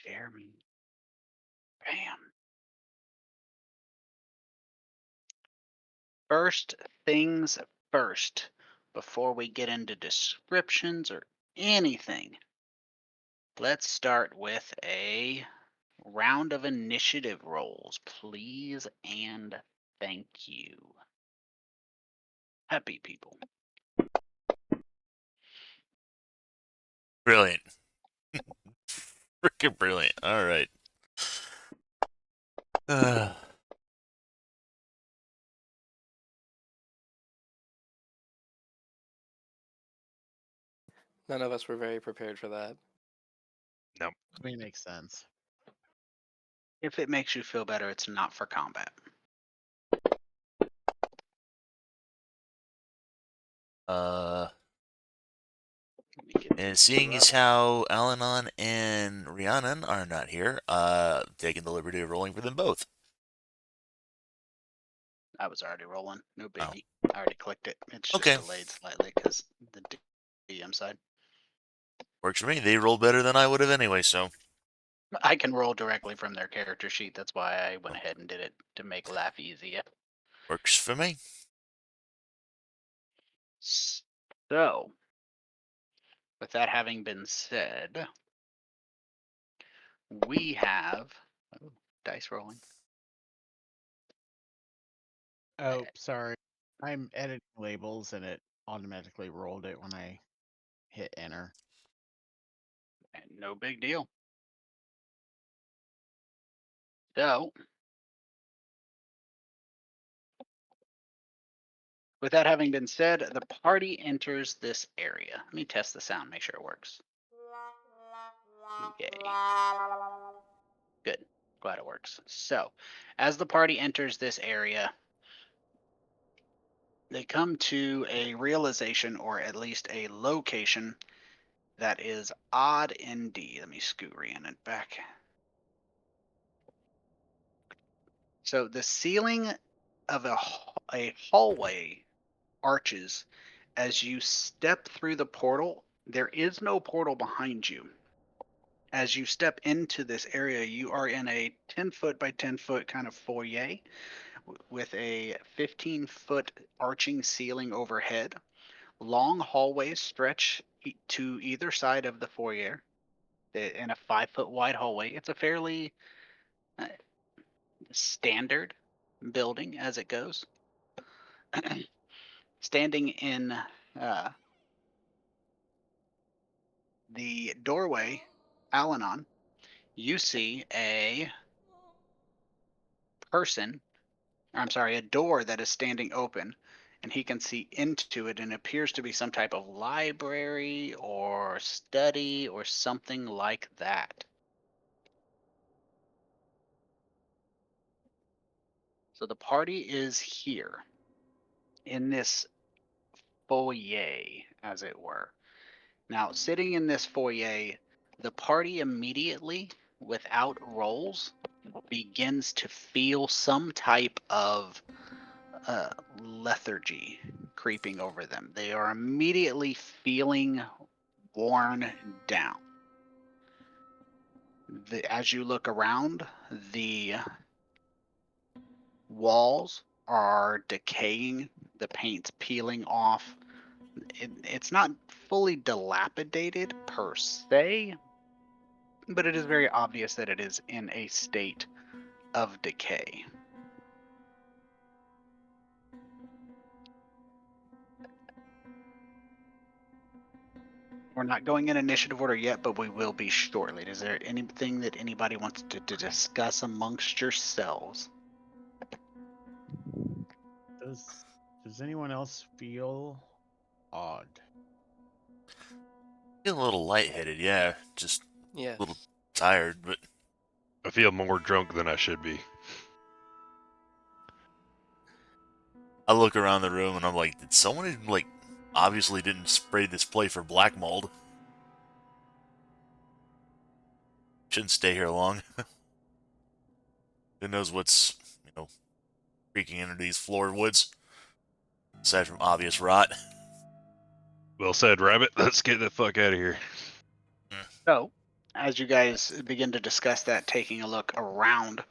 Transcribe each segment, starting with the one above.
Jeremy. Bam. First things first, before we get into descriptions or anything, let's start with a round of initiative rolls, please and thank you. Happy people. Brilliant. Freaking brilliant. All right. None of us were very prepared for that. Nope. I mean, makes sense. If it makes you feel better, it's not for combat. Let me get And these seeing two as up. how Alanon and Rhiannon are not here, taking the liberty of rolling for them both. I was already rolling. No Oh. biggie. I already clicked it. It's just Okay. delayed slightly because the DM side. Works for me. They rolled better than I would have anyway, so. I can roll directly from their character sheet. That's why I went ahead and did it to make life easier. Works for me. So, with that having been said, we have dice rolling. Oh, sorry. I'm editing labels and it automatically rolled it when I hit enter. No big deal. So, with that having been said, the party enters this area. Let me test the sound, make sure it works. Yay. Good. Glad it works. So, as the party enters this area, they come to a realization, or at least a location, that is odd indeed. Let me scoot Rhiannon back. So the ceiling of a hallway arches as you step through the portal. There is no portal behind you. As you step into this area, you are in a 10-foot by 10-foot kind of foyer with a 15-foot arching ceiling overhead. Long hallways stretch to either side of the foyer in a 5-foot wide hallway. It's a fairly standard building as it goes. Standing in the doorway, Alanon, you see a person, I'm sorry, a door that is standing open, and he can see into it, and it appears to be some type of library or study or something like that. So the party is here in this foyer, as it were. Now, sitting in this foyer, the party immediately, without rolls, begins to feel some type of lethargy creeping over them. They are immediately feeling worn down. As you look around, the walls are decaying, the paint's peeling off. It's not fully dilapidated per se, but it is very obvious that it is in a state of decay. We're not going in initiative order yet, but we will be shortly. Is there anything that anybody wants to discuss amongst yourselves? Does anyone else feel odd? Feeling a little lightheaded, yeah. Just Yes. a little tired, but I feel more drunk than I should be. I look around the room and I'm like, did someone obviously didn't spray this place for black mold? Shouldn't stay here long. Who knows what's, creaking into these floorwoods? Aside from obvious rot. Well said, Rabbit. Let's get the fuck out of here. So, as you guys begin to discuss that, taking a look around,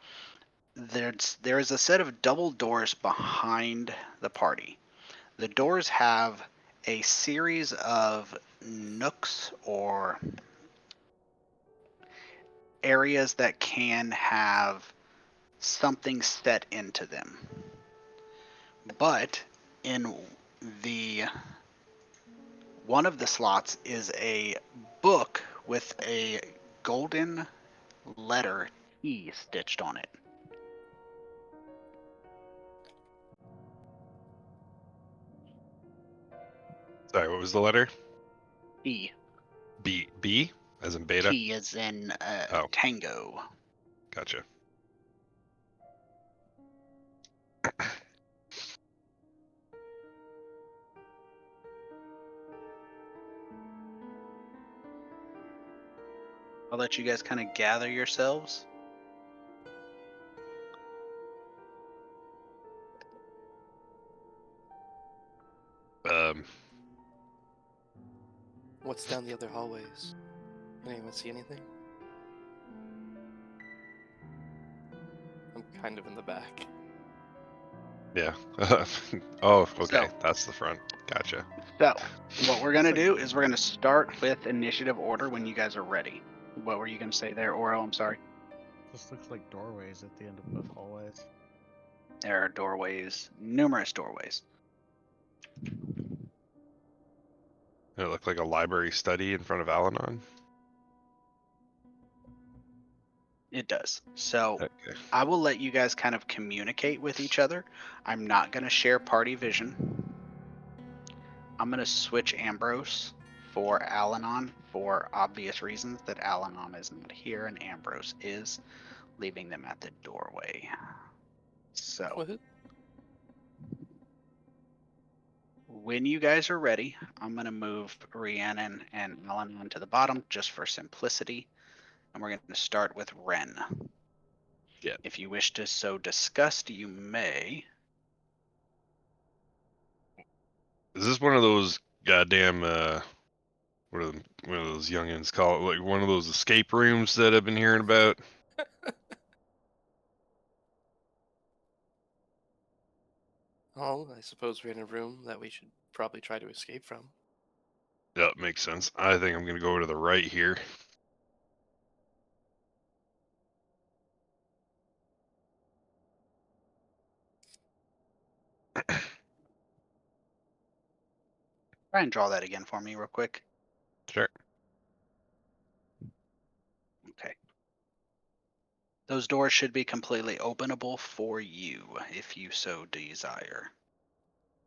there is a set of double doors behind the party. The doors have a series of nooks or areas that can have something set into them. But in the one of the slots is a book with a golden letter E stitched on it. Sorry, what was the letter? E. B as in beta. T as in Oh. tango. Gotcha. I'll let you guys kind of gather yourselves. Um, What's down the other hallways? Can anyone see anything? I'm kind of in the back. yeah. Oh, okay. So- That's the front. Gotcha. So, what we're going to do is we're going to start with initiative order when you guys are ready. What were you going to say there, Oro? I'm sorry. This looks like doorways at the end of both hallways. There are doorways, numerous doorways. It looked like a library study in front of Al-Anon. It does. So, Okay. I will let you guys kind of communicate with each other. I'm not going to share party vision. I'm going to switch Ambrose for Al-Anon for obvious reasons that Al-Anon is not here and Ambrose is, leaving them at the doorway. So, Woohoo. when you guys are ready, I'm going to move Rhiannon and Al-Anon to the bottom just for simplicity. And we're going to start with Ren. Yeah. If you wish to so discuss, you may. Is this one of those goddamn what are one of those youngins call it? Like one of those escape rooms that I've been hearing about? Oh, I suppose we're in a room that we should probably try to escape from. Yeah, makes sense. I think I'm gonna go to the right here. Try and draw that again for me real quick. Sure. Okay. Those doors should be completely openable for you if you so desire.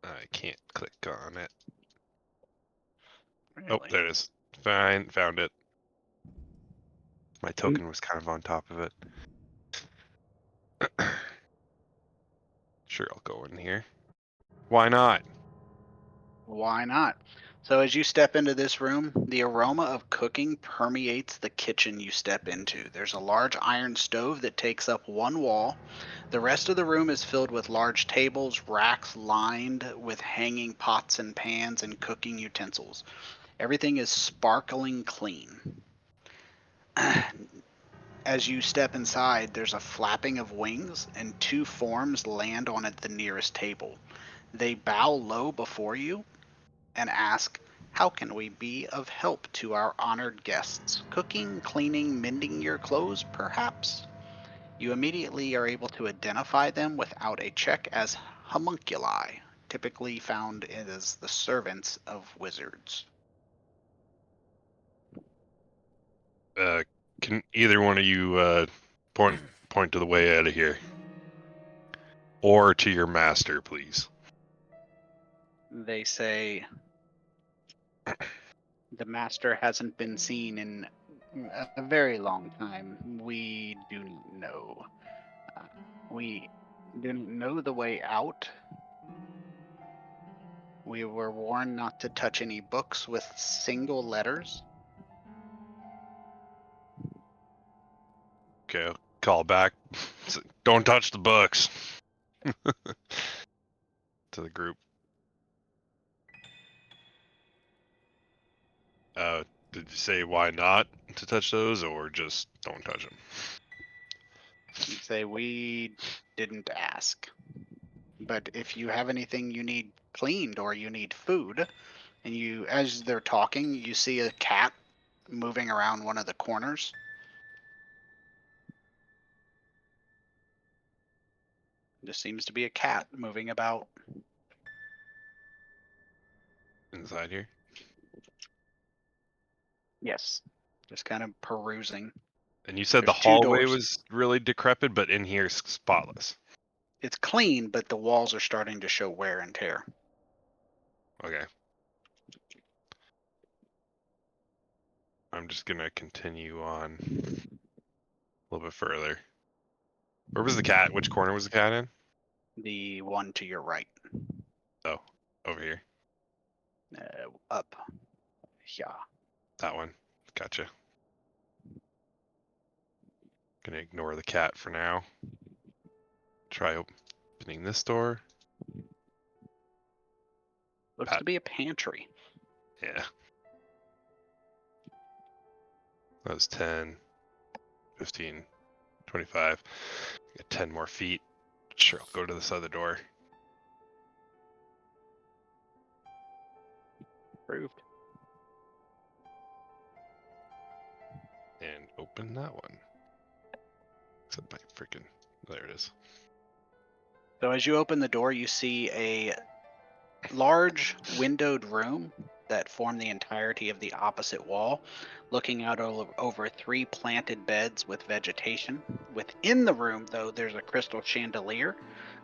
I can't click on it. Really? Oh, there it is. Fine, found it. My token was kind of on top of it. Sure, I'll go in here. Why not? Why not? So as you step into this room, the aroma of cooking permeates the kitchen you step into. There's a large iron stove that takes up one wall. The rest of the room is filled with large tables, racks lined with hanging pots and pans and cooking utensils. Everything is sparkling clean. As you step inside, there's a flapping of wings, and two forms land on the nearest table. They bow low before you and ask, "How can we be of help to our honored guests? Cooking, cleaning, mending your clothes, perhaps?" You immediately are able to identify them without a check as homunculi, typically found as the servants of wizards. Can either one of you point to the way out of here? Or to your master, please. They say, "The master hasn't been seen in a very long time. We do not know. We didn't know the way out. We were warned not to touch any books with single letters." Okay, I'll call back. Don't touch the books. To the group. Did you say why not to touch those, or just don't touch them? You say we didn't ask. But if you have anything you need cleaned or you need food, and you, as they're talking, you see a cat moving around one of the corners. There seems to be a cat moving about. Inside here? Yes. Just kind of perusing. And you said the There's two hallway doors. was really decrepit, but in here spotless. It's clean, but the walls are starting to show wear and tear. Okay. I'm just gonna continue on a little bit further. Where was the cat? Which corner was the cat in? The one to your right. Oh, over here. Up. Yeah. That one. Gotcha. Gonna ignore the cat for now. Try opening this door. Looks Pat. to be a pantry. Yeah. That was 10, 15, 25. Got 10 more feet. Sure, I'll go to this other door. Approved. And open that one. Except my freaking. There it is. So as you open the door, you see a large windowed room that form the entirety of the opposite wall, looking out over 3 planted beds with vegetation. Within the room, though, there's a crystal chandelier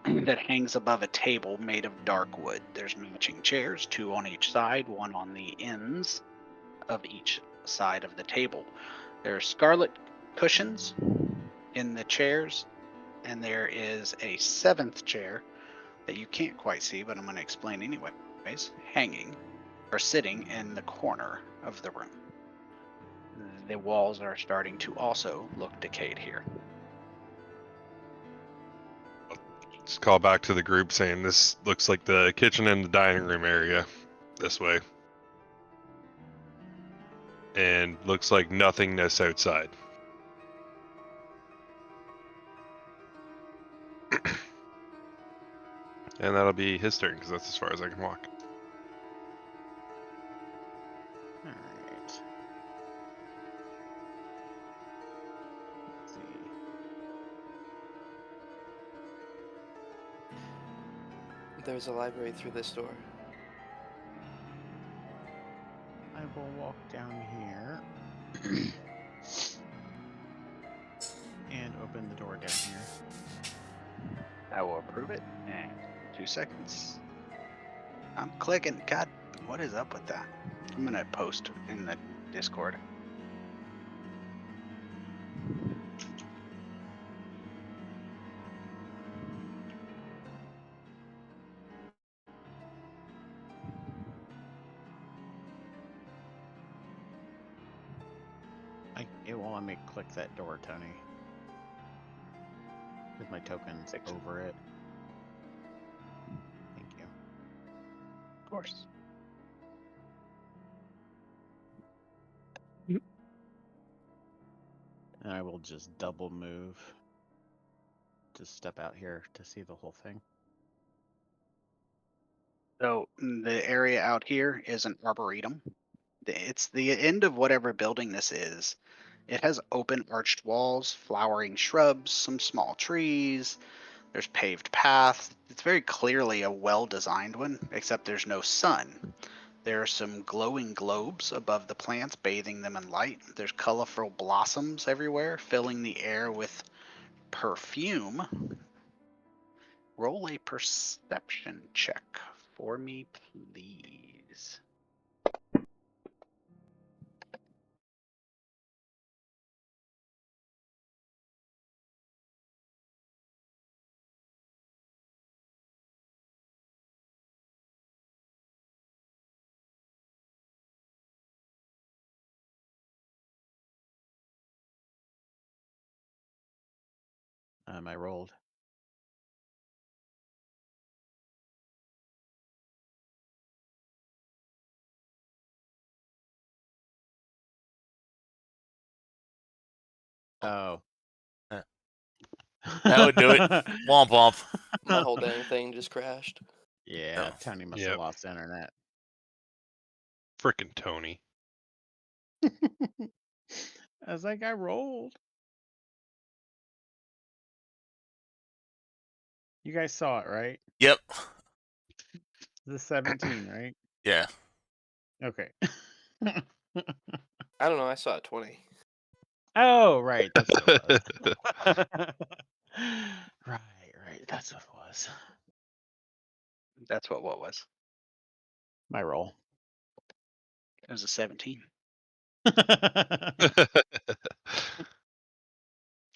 that hangs above a table made of dark wood. There's matching chairs, 2 on each side, 1 on the ends of each side of the table. There are scarlet cushions in the chairs, and there is a 7th chair that you can't quite see, but I'm going to explain anyways, hanging or sitting in the corner of the room. The walls are starting to also look decayed here. Just call back to the group saying this looks like the kitchen and the dining room area. This way. And looks like nothingness outside. And that'll be his turn, because that's as far as I can walk. Alright. Let's see. There's a library through this door. I will walk down here. And open the door down here. I will approve it in 2 seconds. I'm clicking. God, what is up with that? I'm going to post in the Discord. It won't let me click that door, Tony. Because my token's Fix it. over it. Thank you. Of course. And I will just double move to step out here to see the whole thing. So the area out here is an arboretum. It's the end of whatever building this is. It has open arched walls, flowering shrubs, some small trees. There's paved paths. It's very clearly a well-designed one, except there's no sun. There are some glowing globes above the plants, bathing them in light. There's colorful blossoms everywhere, filling the air with perfume. Roll a perception check for me, please. I rolled. Oh. Eh, that would do it. Womp womp. My whole dang thing just crashed. Yeah, Oh. Tony must have Yep. lost internet. Frickin' Tony. I was like, I rolled. You guys saw it, right? Yep. The 17, right? Yeah. Okay. I don't know. I saw a 20. Oh, right. That's what it was. Right. That's what it was. That's what was. My roll. It was a 17. I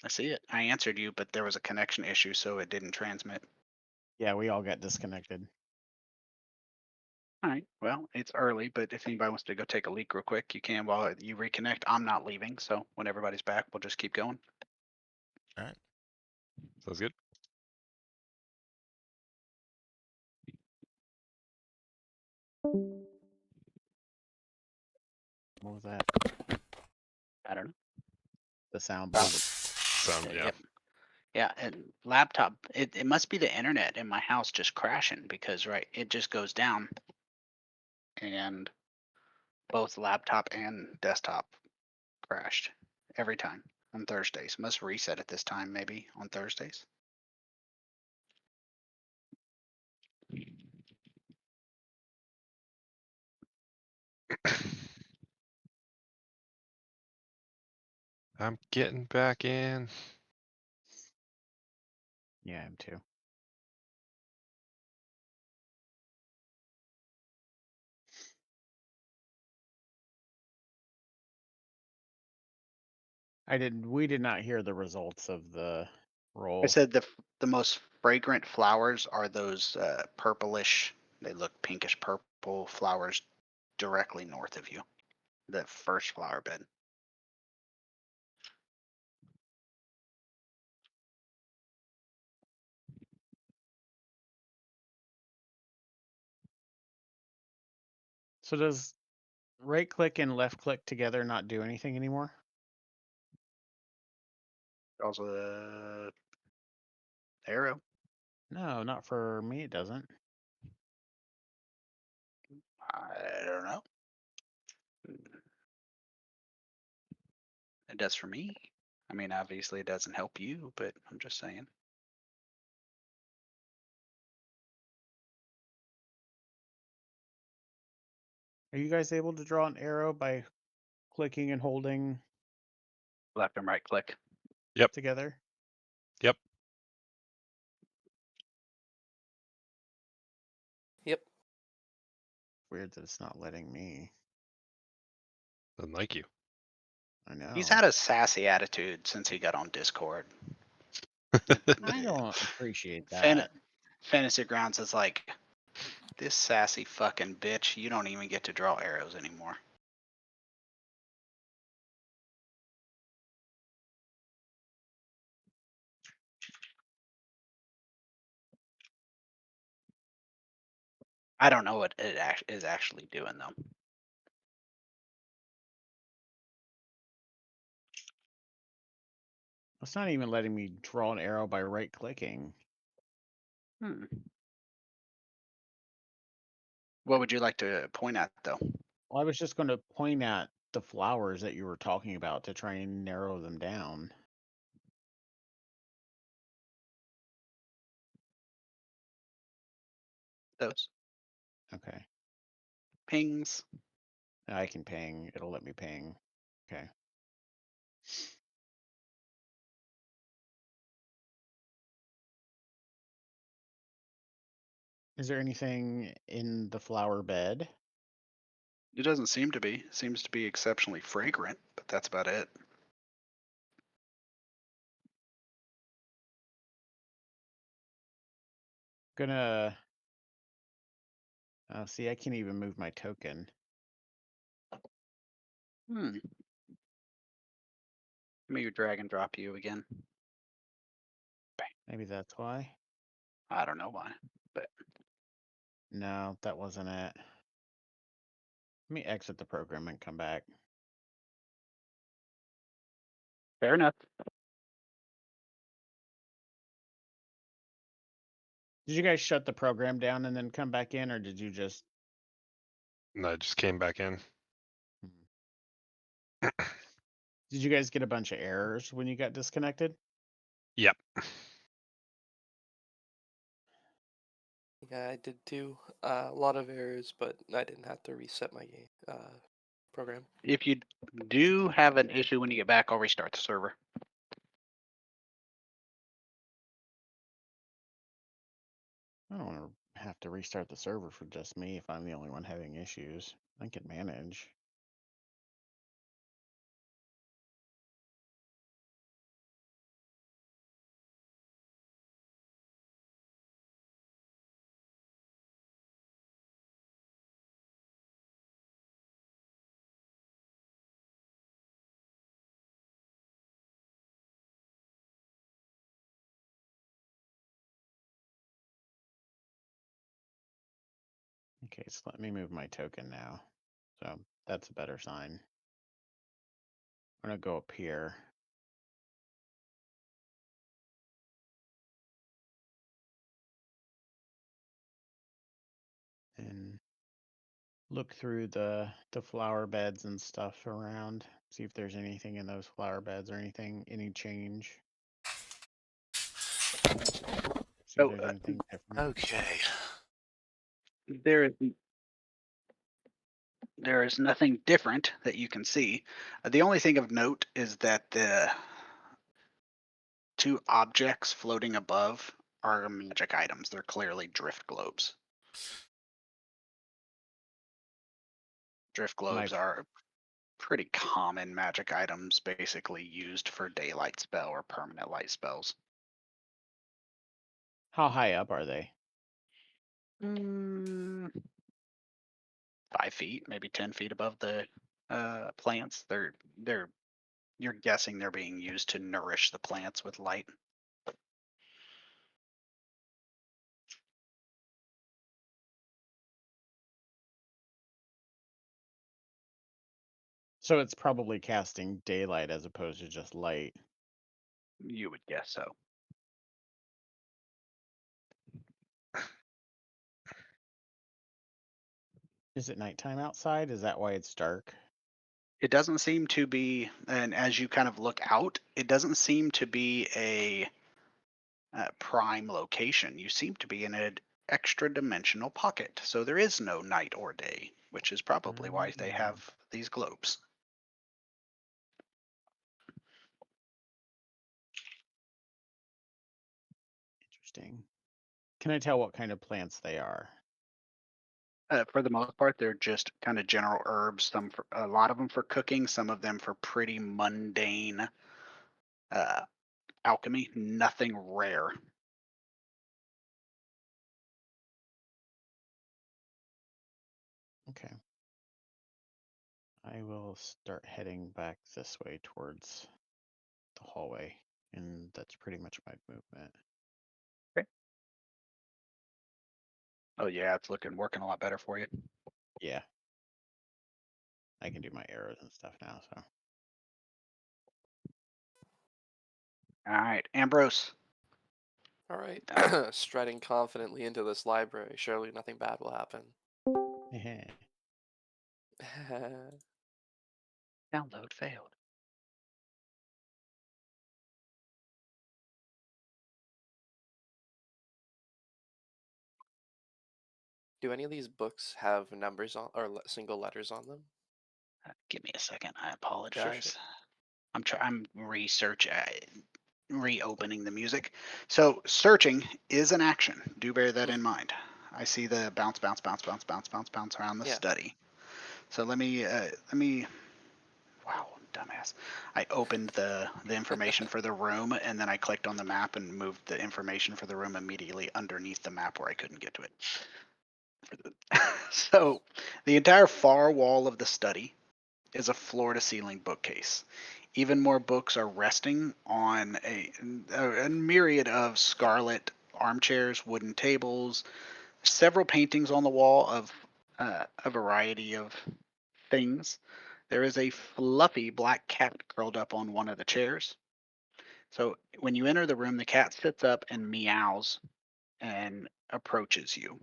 see it. I answered you, but there was a connection issue, so it didn't transmit. Yeah, we all got disconnected. All right. Well, it's early, but if anybody wants to go take a leak real quick, you can while you reconnect. I'm not leaving, so when everybody's back, we'll just keep going. All right. Sounds good. What was that? I don't know. The sound Probably. box. Sound yeah. Yep. Yeah, and laptop. It must be the internet in my house just crashing because it just goes down, and both laptop and desktop crashed every time on Thursdays. Must reset at this time maybe on Thursdays. I'm getting back in. Yeah, him too. We did not hear the results of the I roll. said the most fragrant flowers are those purplish. They look pinkish purple flowers directly north of you. The first flower bed. So does right click and left click together not do anything anymore? Also the arrow. No, not for me it doesn't. I don't know. It does for me. I mean, obviously it doesn't help you, but I'm just saying. Are you guys able to draw an arrow by clicking and holding Left and right click. together? Yep. Yep. Weird that it's not letting me. Doesn't like you. I know. He's had a sassy attitude since he got on Discord. I don't appreciate Fan- that. Fantasy Grounds is like, this sassy fucking bitch, you don't even get to draw arrows anymore. I don't know what it is actually doing though. It's not even letting me draw an arrow by right clicking. Hmm. What would you like to point at though? Well, I was just going to point at the flowers that you were talking about to try and narrow them down. Those Okay. pings. I can ping. It'll let me ping. Okay. Is there anything in the flower bed? It doesn't seem to be. It seems to be exceptionally fragrant, but that's about it. Gonna. See, I can't even move my token. Hmm. Maybe drag and drop you again. Maybe that's why. I don't know why, but No, that wasn't it. Let me exit the program and come back. Fair enough. Did you guys shut the program down and then come back in, or did you just? And I just came back in. Did you guys get a bunch of errors when you got disconnected? Yep. Yeah, I did too. A lot of errors, but I didn't have to reset my program. If you do have an issue when you get back, I'll restart the server. I don't want to have to restart the server for just me if I'm the only one having issues. I can manage. Okay, so let me move my token now. So that's a better sign. I'm gonna go up here. And look through the flower beds and stuff around. See if there's anything in those flower beds or any change. See if So there's anything different. Okay. there is there is nothing different that you can see. The only thing of note is that the two objects floating above are magic items. They're clearly drift globes. Drift globes Like, are pretty common magic items, basically used for daylight spell or permanent light spells. how high up are they? 5 feet, maybe 10 feet above the plants. They're you're guessing they're being used to nourish the plants with light. So it's probably casting daylight as opposed to just light. You would guess so. Is it nighttime outside? Is that why it's dark? It doesn't seem to be, and as you kind of look out, it doesn't seem to be a prime location. You seem to be in an extra dimensional pocket. So there is no night or day, which is probably why they have these globes. Interesting. Can I tell what kind of plants they are? For the most part, they're just kind of general herbs. A lot of them for cooking, some of them for pretty mundane uh, alchemy. Nothing rare. Okay. I will start heading back this way towards the hallway, and that's pretty much my movement. Okay. Oh yeah, it's working a lot better for you. Yeah. I can do my arrows and stuff now, so. All right, Ambrose. All right. Striding confidently into this library, surely nothing bad will happen. Download failed. Do any of these books have numbers on or single letters on them? Give me a second. I Sure. apologize. I'm reopening the music. So searching is an action. Do bear that in mind. I see the bounce, bounce, bounce, bounce, bounce, bounce, bounce around the Yeah. study. So let me. Wow, dumbass. I opened the information for the room, and then I clicked on the map and moved the information for the room immediately underneath the map where I couldn't get to it. So the entire far wall of the study is a floor to ceiling bookcase. Even more books are resting on a myriad of scarlet armchairs, wooden tables, several paintings on the wall of a variety of things. There is a fluffy black cat curled up on one of the chairs. So when you enter the room, the cat sits up and meows and approaches you.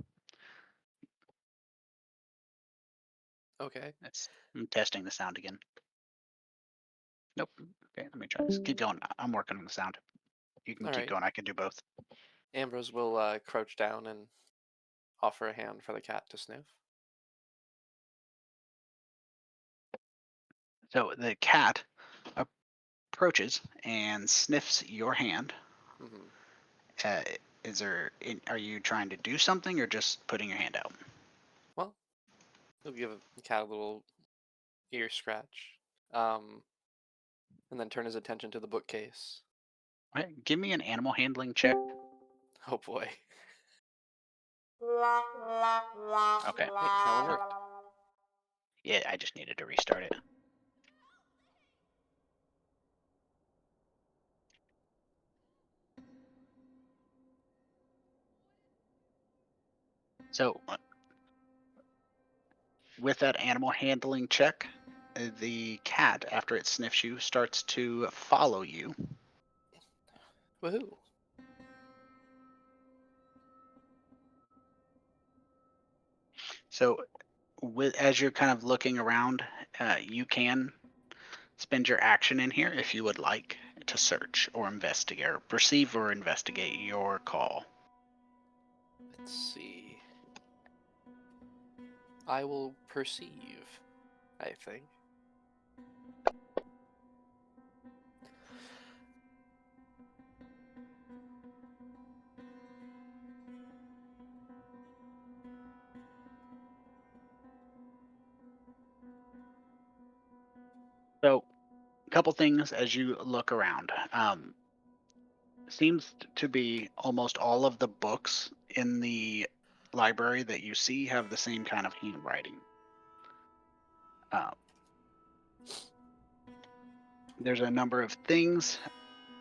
Okay. I'm testing the sound again. Nope. Okay, let me try this. Keep going. I'm working on the sound. You can All keep right. going. I can do both. Ambrose will crouch down and offer a hand for the cat to sniff. So the cat approaches and sniffs your hand. Hmm. Uh, are you trying to do something or just putting your hand out? Well, he'll give the cat a little ear scratch, and then turn his attention to the bookcase. All right, give me an animal handling check. Oh boy. Okay. Hey, that one worked. Yeah, I just needed to restart it. So with that animal handling check, the cat, after it sniffs you, starts to follow you. Woohoo. So as you're kind of looking around, you can spend your action in here if you would like to search or investigate or perceive or investigate your call. Let's see. I will perceive, I think. So a couple things as you look around. Seems to be almost all of the books in the library that you see have the same kind of handwriting. Uh, there's a number of things.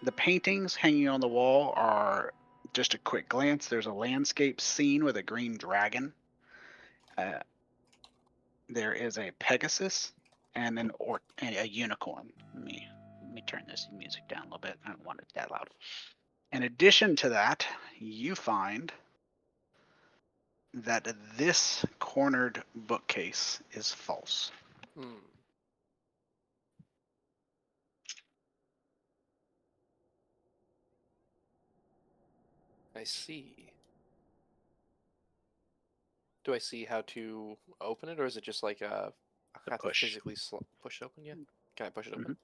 The paintings hanging on the wall are just a quick glance. There's a landscape scene with a green dragon. Uh, there is a Pegasus and and a unicorn. Let me turn this music down a little bit. I don't want it that loud. In addition to that, you find that this cornered bookcase is false. Hmm. I see. Do I see how to open it, or is it just like I The have to push. physically push it open? Yeah. Can I push it Hmm. open?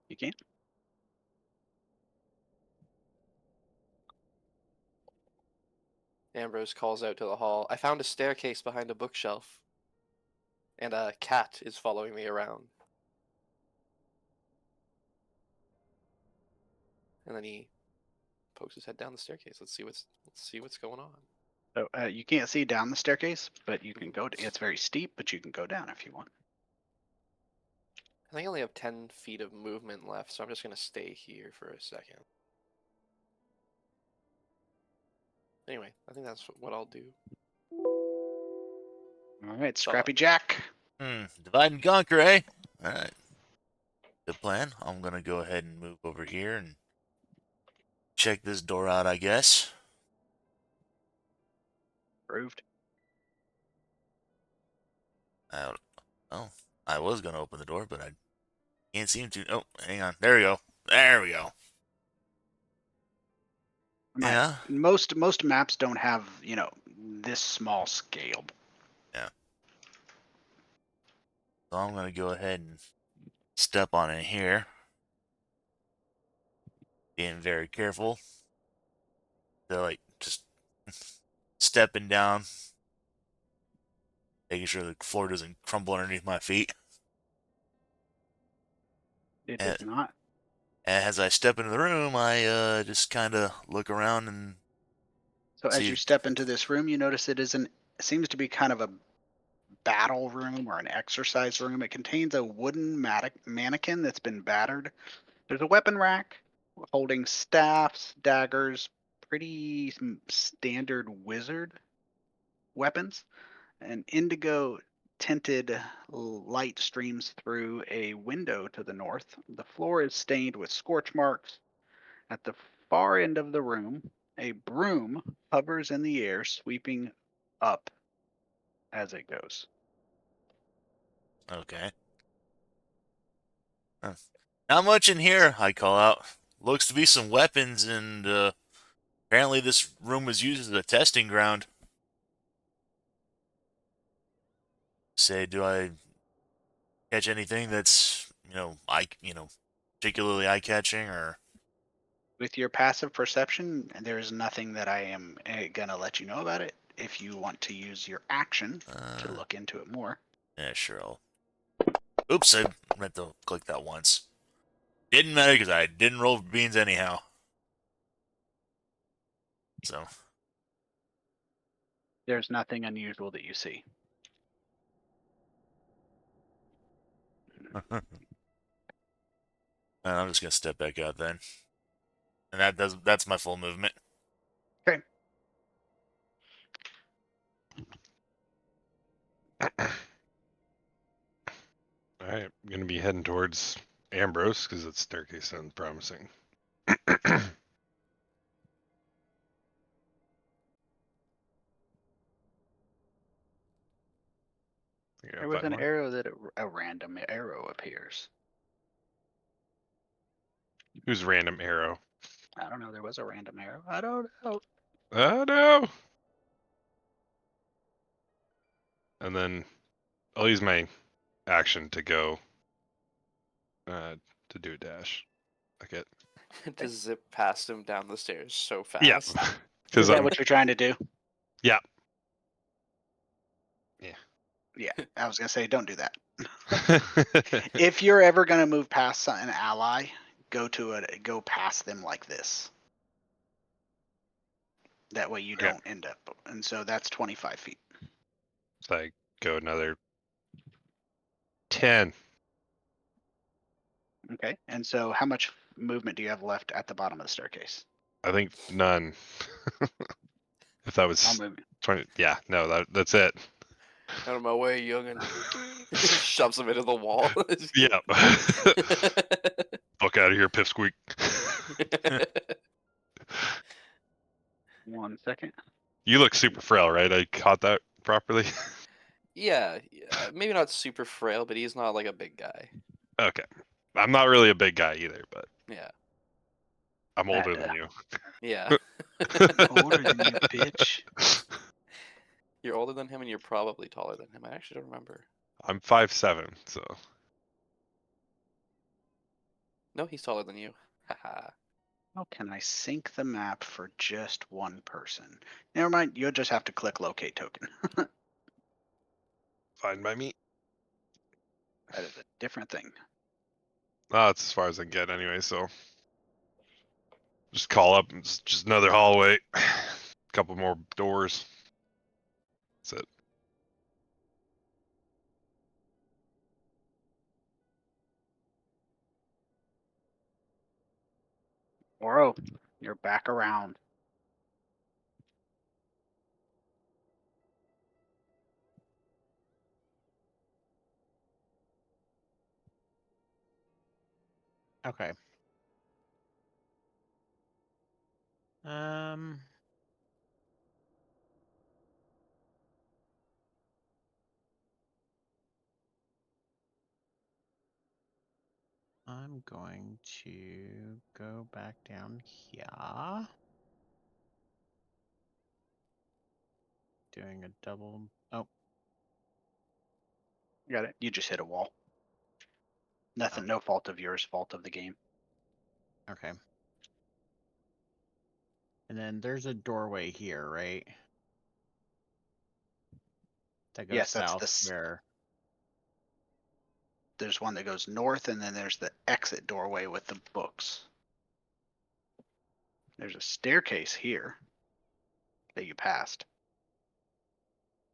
You can't. Ambrose calls out to the hall. I found a staircase behind a bookshelf, and a cat is following me around. And then he pokes his head down the staircase. Let's see what's going on. So you can't see down the staircase, but you can Mhm. go. It's very steep, but you can go down if you want. I think I only have 10 feet of movement left, so I'm just gonna stay here for a second. Anyway, I think that's what I'll do. All right, Thought. Scrappy Jack. Divide and conquer, eh? All right. Good plan. I'm gonna go ahead and move over here and check this door out, I guess. Approved. I, oh, I was gonna open the door, but I can't seem to. Oh, hang on. There we go. There we go. Yeah. Most maps don't have this small scale. Yeah. So I'm gonna go ahead and step on it here. Being very careful. So like just stepping down, making sure the floor doesn't crumble underneath my feet. It And, does not. and as I step into the room, I just kind of look around and So as you see. step into this room, you notice it seems to be kind of a battle room or an exercise room. It contains a wooden mannequin that's been battered. There's a weapon rack holding staffs, daggers, pretty standard wizard weapons, an indigo tinted light streams through a window to the north. The floor is stained with scorch marks. At the far end of the room, a broom hovers in the air, sweeping up as it goes. Okay. Huh. Not much in here, I call out. Looks to be some weapons, and apparently this room was used as a testing ground. Say, do I catch anything that's, particularly eye-catching, or... With your passive perception, there is nothing that I am going to let you know about it. If you want to use your action to look into it more. Yeah, sure. Oops, I meant to click that once. Didn't matter because I didn't roll for beans anyhow. So, There's nothing unusual that you see. I'm just gonna step back out then, and that's my full movement. Okay. All right, I'm gonna be heading towards Ambrose because that staircase sounds promising. There was an arrow that a random arrow appears. Who's random arrow? I don't know. There was a random arrow. I don't know. Oh no! And then I'll use my action to go to do a dash. Okay. Just zip past him down the stairs so Yeah. fast. Is Because that what you're trying to do? Yeah. Yeah. I was gonna say, don't do that. If you're ever gonna move past an ally, go past them like this. That way you Okay. don't end up. And so that's 25 feet. So I go another 10. Okay. And so how much movement do you have left at the bottom of the staircase? I think none. If that I'll was move. 20, yeah, no, that's it. Out of my way, youngin. Shoves him into the wall. Yeah. Fuck out of here, pipsqueak. 1 second. You look super frail, right? I caught that properly. yeah, maybe not super frail, but he's not like a big guy. Okay. I'm not really a big guy either, but Yeah. I'm older than you. Yeah. Older than you, bitch. You're older than him, and you're probably taller than him. I actually don't remember. I'm 5'7", so No, he's taller than you. Haha. How can I sync the map for just one person? Never mind. You'll just have to click locate token. fine by me. That is a different thing. That's as far as I can get anyway, so just call up. It's just another hallway. Couple more doors. That's it. Oro, you're back around. Okay. Um. I'm going to go back down here. Doing a double. Oh, Got it. You just hit a wall. Nothing. No fault of yours. Fault of the game. okay. And then there's a doorway here, right? That goes Yes, that's south the. where. There's one that goes north, and then there's the exit doorway with the books. There's a staircase here that you passed.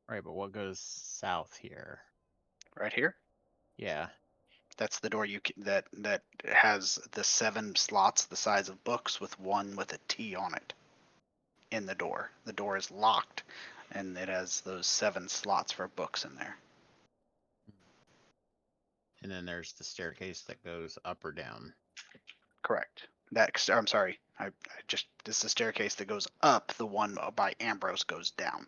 Right, but what goes south here? Right here. Yeah. That's the door that has the 7 slots the size of books with one with a T on it. In the door. The door is locked, and it has those 7 slots for books in there. and then there's the staircase that goes up or down. Correct. I'm sorry. This is the staircase that goes up. The one by Ambrose goes down.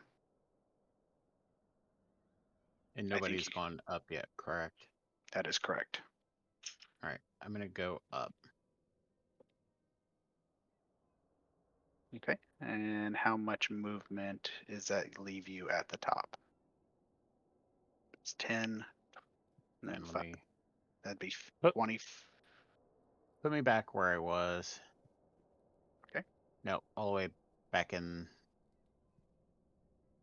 And I think nobody's gone up yet, correct? that is correct. All right, I'm gonna go up. Okay. And how much movement does that leave you at the top? It's 10. And then And let 5. me That'd be Put- 20. put me back where I was. Okay. No, all the way back in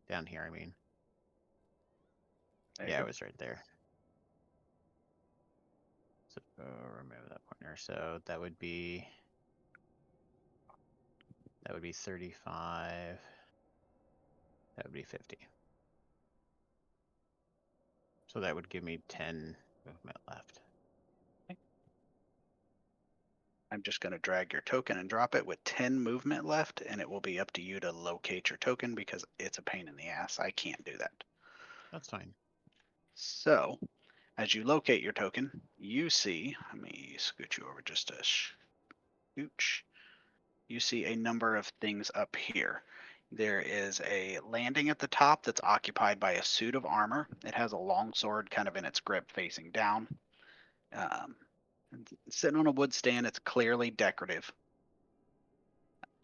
down here, I mean. There you Yeah, go. it was right there. So remove that pointer. So that would be 35. That would be 50. So that would give me 10 movement left. I'm just going to drag your token and drop it with 10 movement left, and it will be up to you to locate your token because it's a pain in the ass. I can't do that. That's fine. So, as you locate your token, you see, let me scoot you over just a scooch. You see a number of things up here. There is a landing at the top that's occupied by a suit of armor. It has a long sword kind of in its grip facing down. Um, Sitting on a wood stand, it's clearly decorative.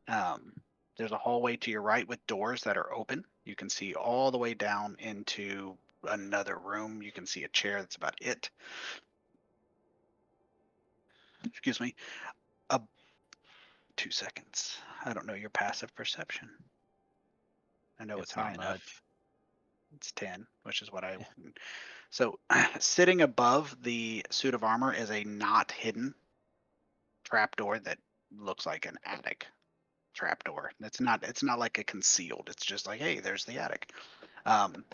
Um, there's a hallway to your right with doors that are open. You can see all the way down into another room. You can see a chair. That's about it. Excuse me. 2 seconds. I don't know your passive perception. I know it's It's high not enough. much. It's 10, which is what I. So, sitting above the suit of armor is a not hidden trapdoor that looks like an attic trapdoor. It's not. It's not like a concealed. It's just like, hey, there's the attic. Um,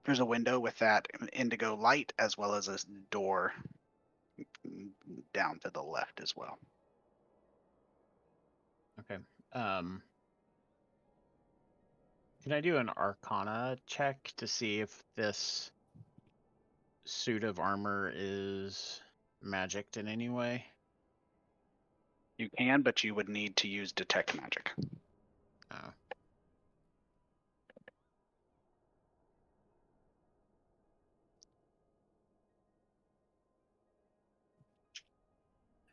there's a window with that indigo light as well as a door down to the left as well. Okay. Can I do an Arcana check to see if this suit of armor is magicked in any way? You can, but you would need to use detect magic. Oh.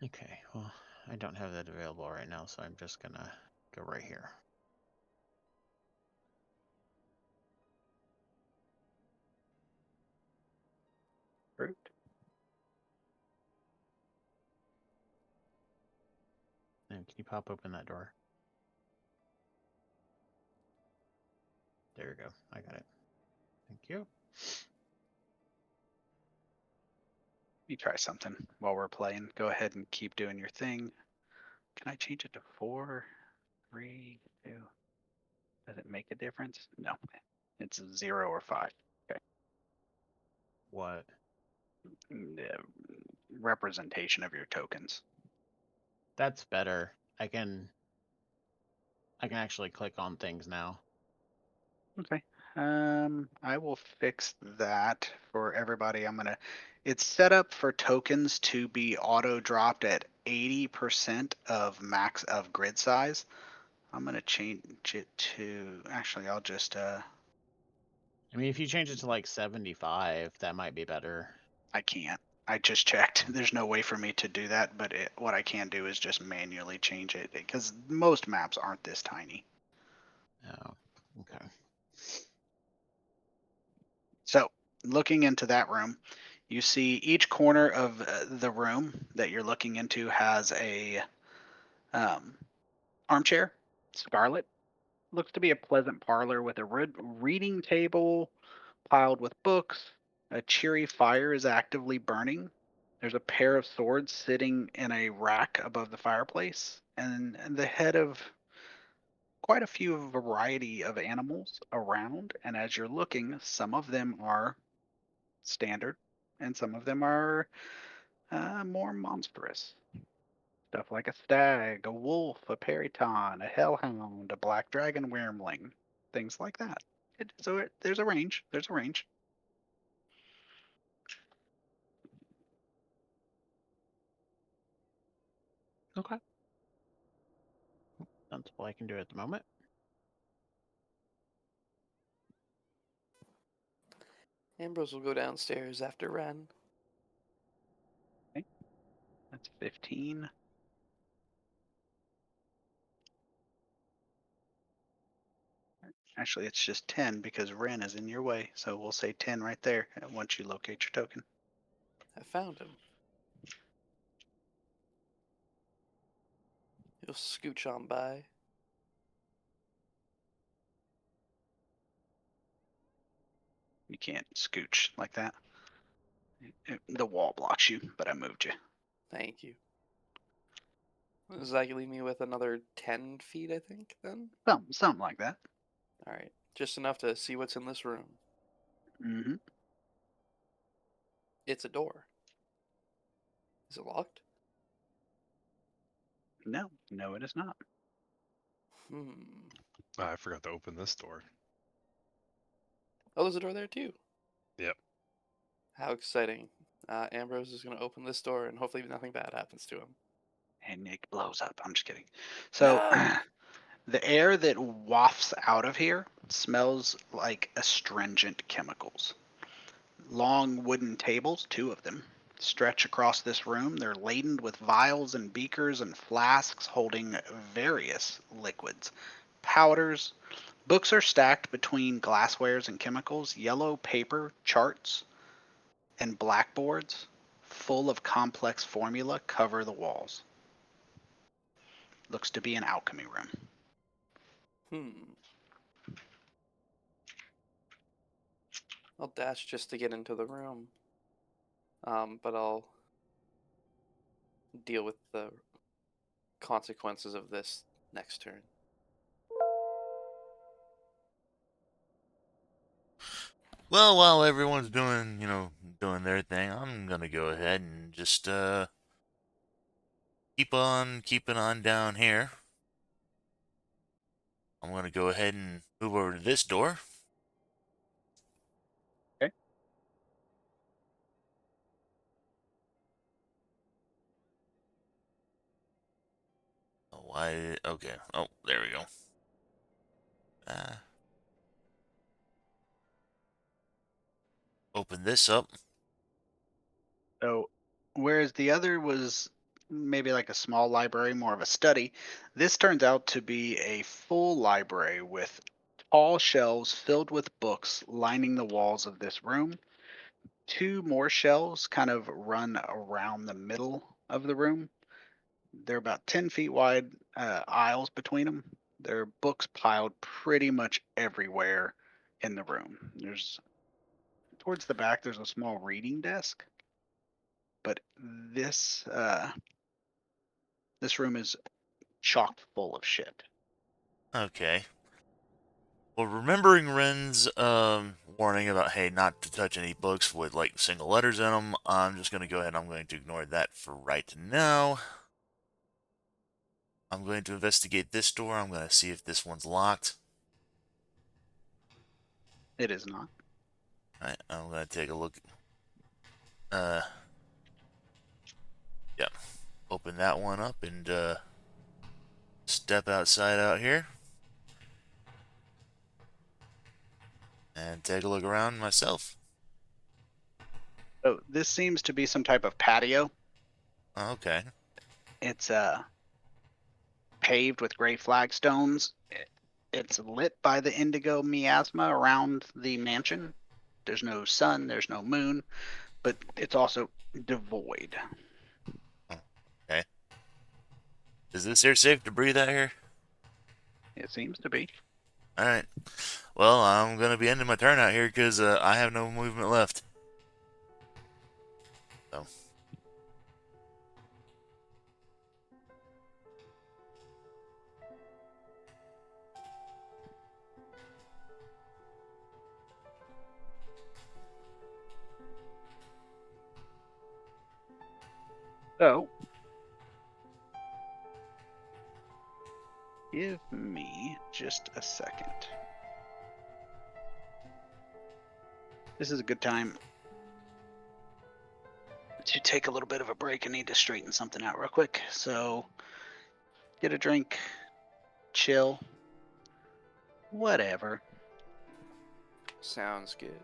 Okay, well, I don't have that available right now, so I'm just gonna go right here. Fruit. And can you pop open that door? There you go. I got it. Thank you. You try something while we're playing. Go ahead and keep doing your thing. Can I change it to 4, 3, 2? Does it make a difference? No. It's 0 or 5. Okay. What? The representation of your tokens. That's better. I can actually click on things now. Okay. I will fix that for everybody. It's set up for tokens to be auto dropped at 80% of max of grid size. I'm gonna change it to, actually, I'll just, I mean, if you change it to like 75, that might be better. I can't. I just checked. There's no way for me to do that, but what I can do is just manually change it because most maps aren't this tiny. Oh, okay. So, looking into that room, you see each corner of the room that you're looking into has a um, armchair, scarlet. Looks to be a pleasant parlor with a reading table piled with books. A cheery fire is actively burning. There's a pair of swords sitting in a rack above the fireplace, and the head of quite a few variety of animals around. And as you're looking, some of them are standard, and some of them are more monstrous. Stuff like a stag, a wolf, a periton, a hellhound, a black dragon wormling, things like that. There's a range. There's a range. Okay. That's all I can do at the moment. Ambrose will go downstairs after Ren. Okay. That's 15. Actually, it's just 10 because Ren is in your way. So we'll say 10 right there once you locate your token. I found him. He'll scooch on by. You can't scooch like that. The wall blocks you, but I moved you. Thank you. Does that leave me with another 10 feet, I think, then? Something like that. Alright. Just enough to see what's in this room. Hmm. It's a door. Is it locked? No, it is not. Hmm. I forgot to open this door. Oh, there's a door there too. Yep. How exciting. Ambrose is going to open this door and hopefully nothing bad happens to him. And Nick blows up. I'm just kidding. So No! the air that wafts out of here smells like astringent chemicals. Long wooden tables, 2 of them, stretch across this room. They're laden with vials and beakers and flasks holding various liquids, powders. Books are stacked between glasswares and chemicals. Yellow paper, charts, and blackboards full of complex formula cover the walls. Looks to be an alchemy room. Hmm. I'll dash just to get into the room. But I'll deal with the consequences of this next turn. Well, while everyone's doing, doing their thing, I'm gonna go ahead and just keep on keeping on down here. I'm gonna go ahead and move over to this door. Okay. Oh, why? Okay. Oh, there we go. Open this up. So, whereas the other was maybe like a small library, more of a study, this turns out to be a full library with tall shelves filled with books lining the walls of this room. 2 more shelves kind of run around the middle of the room. They're about 10 feet wide, aisles between them. There are books piled pretty much everywhere in the room. There's towards the back, there's a small reading desk, but this room is chock full of shit. Okay. Well, remembering Ren's warning about hey, not to touch any books with like single letters in them, I'm just gonna go ahead and I'm going to ignore that for right now. I'm going to investigate this door. I'm going to see if this one's locked. It is not. All right, I'm going to take a look. Yeah. Open that one up and step outside out here. And take a look around myself. So this seems to be some type of patio. Okay. It's paved with gray flagstones. It's lit by the indigo miasma around the mansion. There's no sun, there's no moon, but it's also devoid. Okay. Is this air safe to breathe out here? It seems to be. All right. Well, I'm going to be ending my turn out here because I have no movement left. So. So, give me just a second. This is a good time. to take a little bit of a break. I need to straighten something out real quick. So get a drink, chill, whatever. Sounds good.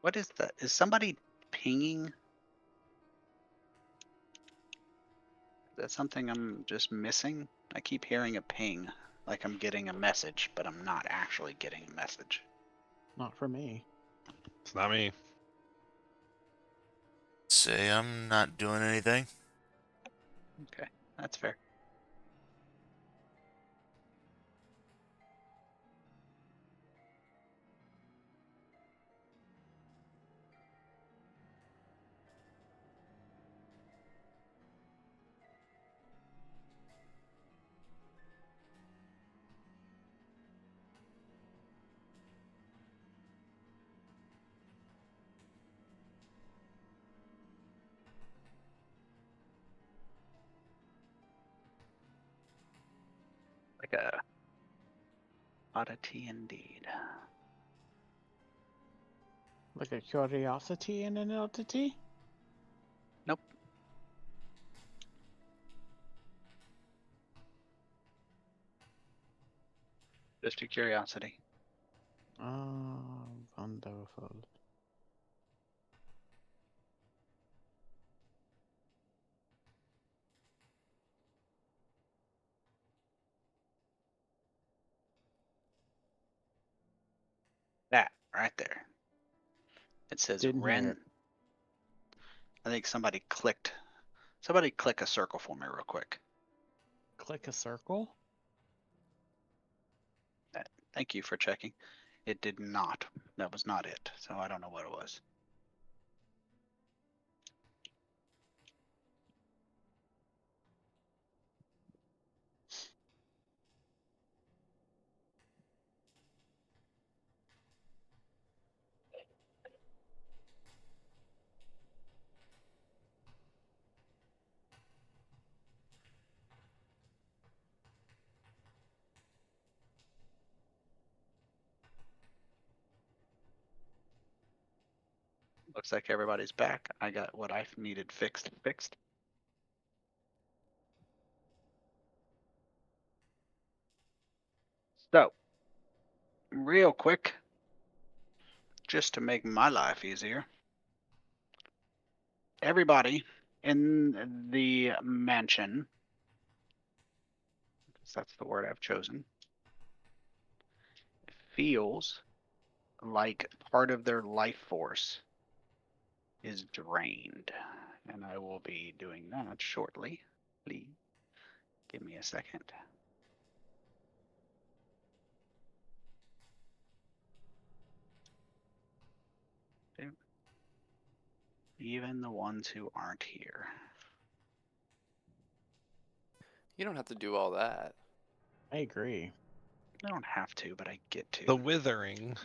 What is that? Is somebody pinging? Is that something I'm just missing? I keep hearing a ping, like I'm getting a message, but I'm not actually getting a message. Not for me. It's not me. Say I'm not doing anything. Okay, that's fair. Like a oddity indeed. Like a curiosity and an oddity? Nope. Just a curiosity. Oh, wonderful. That right there. It says Didn't hear Ren. it. I think somebody clicked. Somebody click a circle for me real quick. Click a circle? Thank you for checking. It did not. That was not it. So I don't know what it was. Looks like everybody's back. I got what I needed fixed. So, real quick, just to make my life easier, everybody in the mansion, because that's the word I've chosen, feels like part of their life force is drained. And I will be doing that shortly. Please give me a second. Even the ones who aren't here. You don't have to do all that. I agree. I don't have to, but I get to. The withering.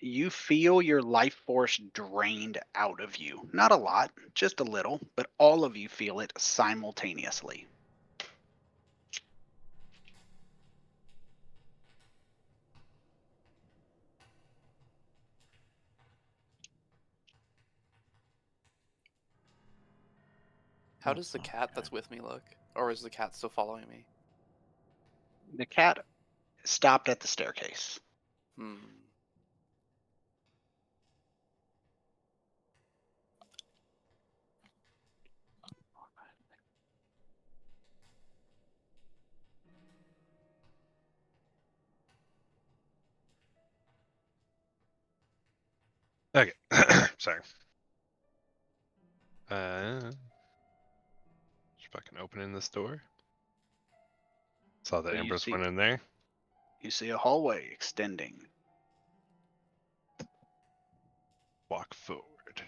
You feel your life force drained out of you. Not a lot, just a little, but all of you feel it simultaneously. How That's does the not cat good. that's with me look? Or is the cat still following me? The cat stopped at the staircase. Hmm. Okay. Sorry. Just fucking opening this door. Saw that So Ambrose went in there. you see a hallway extending. Walk forward.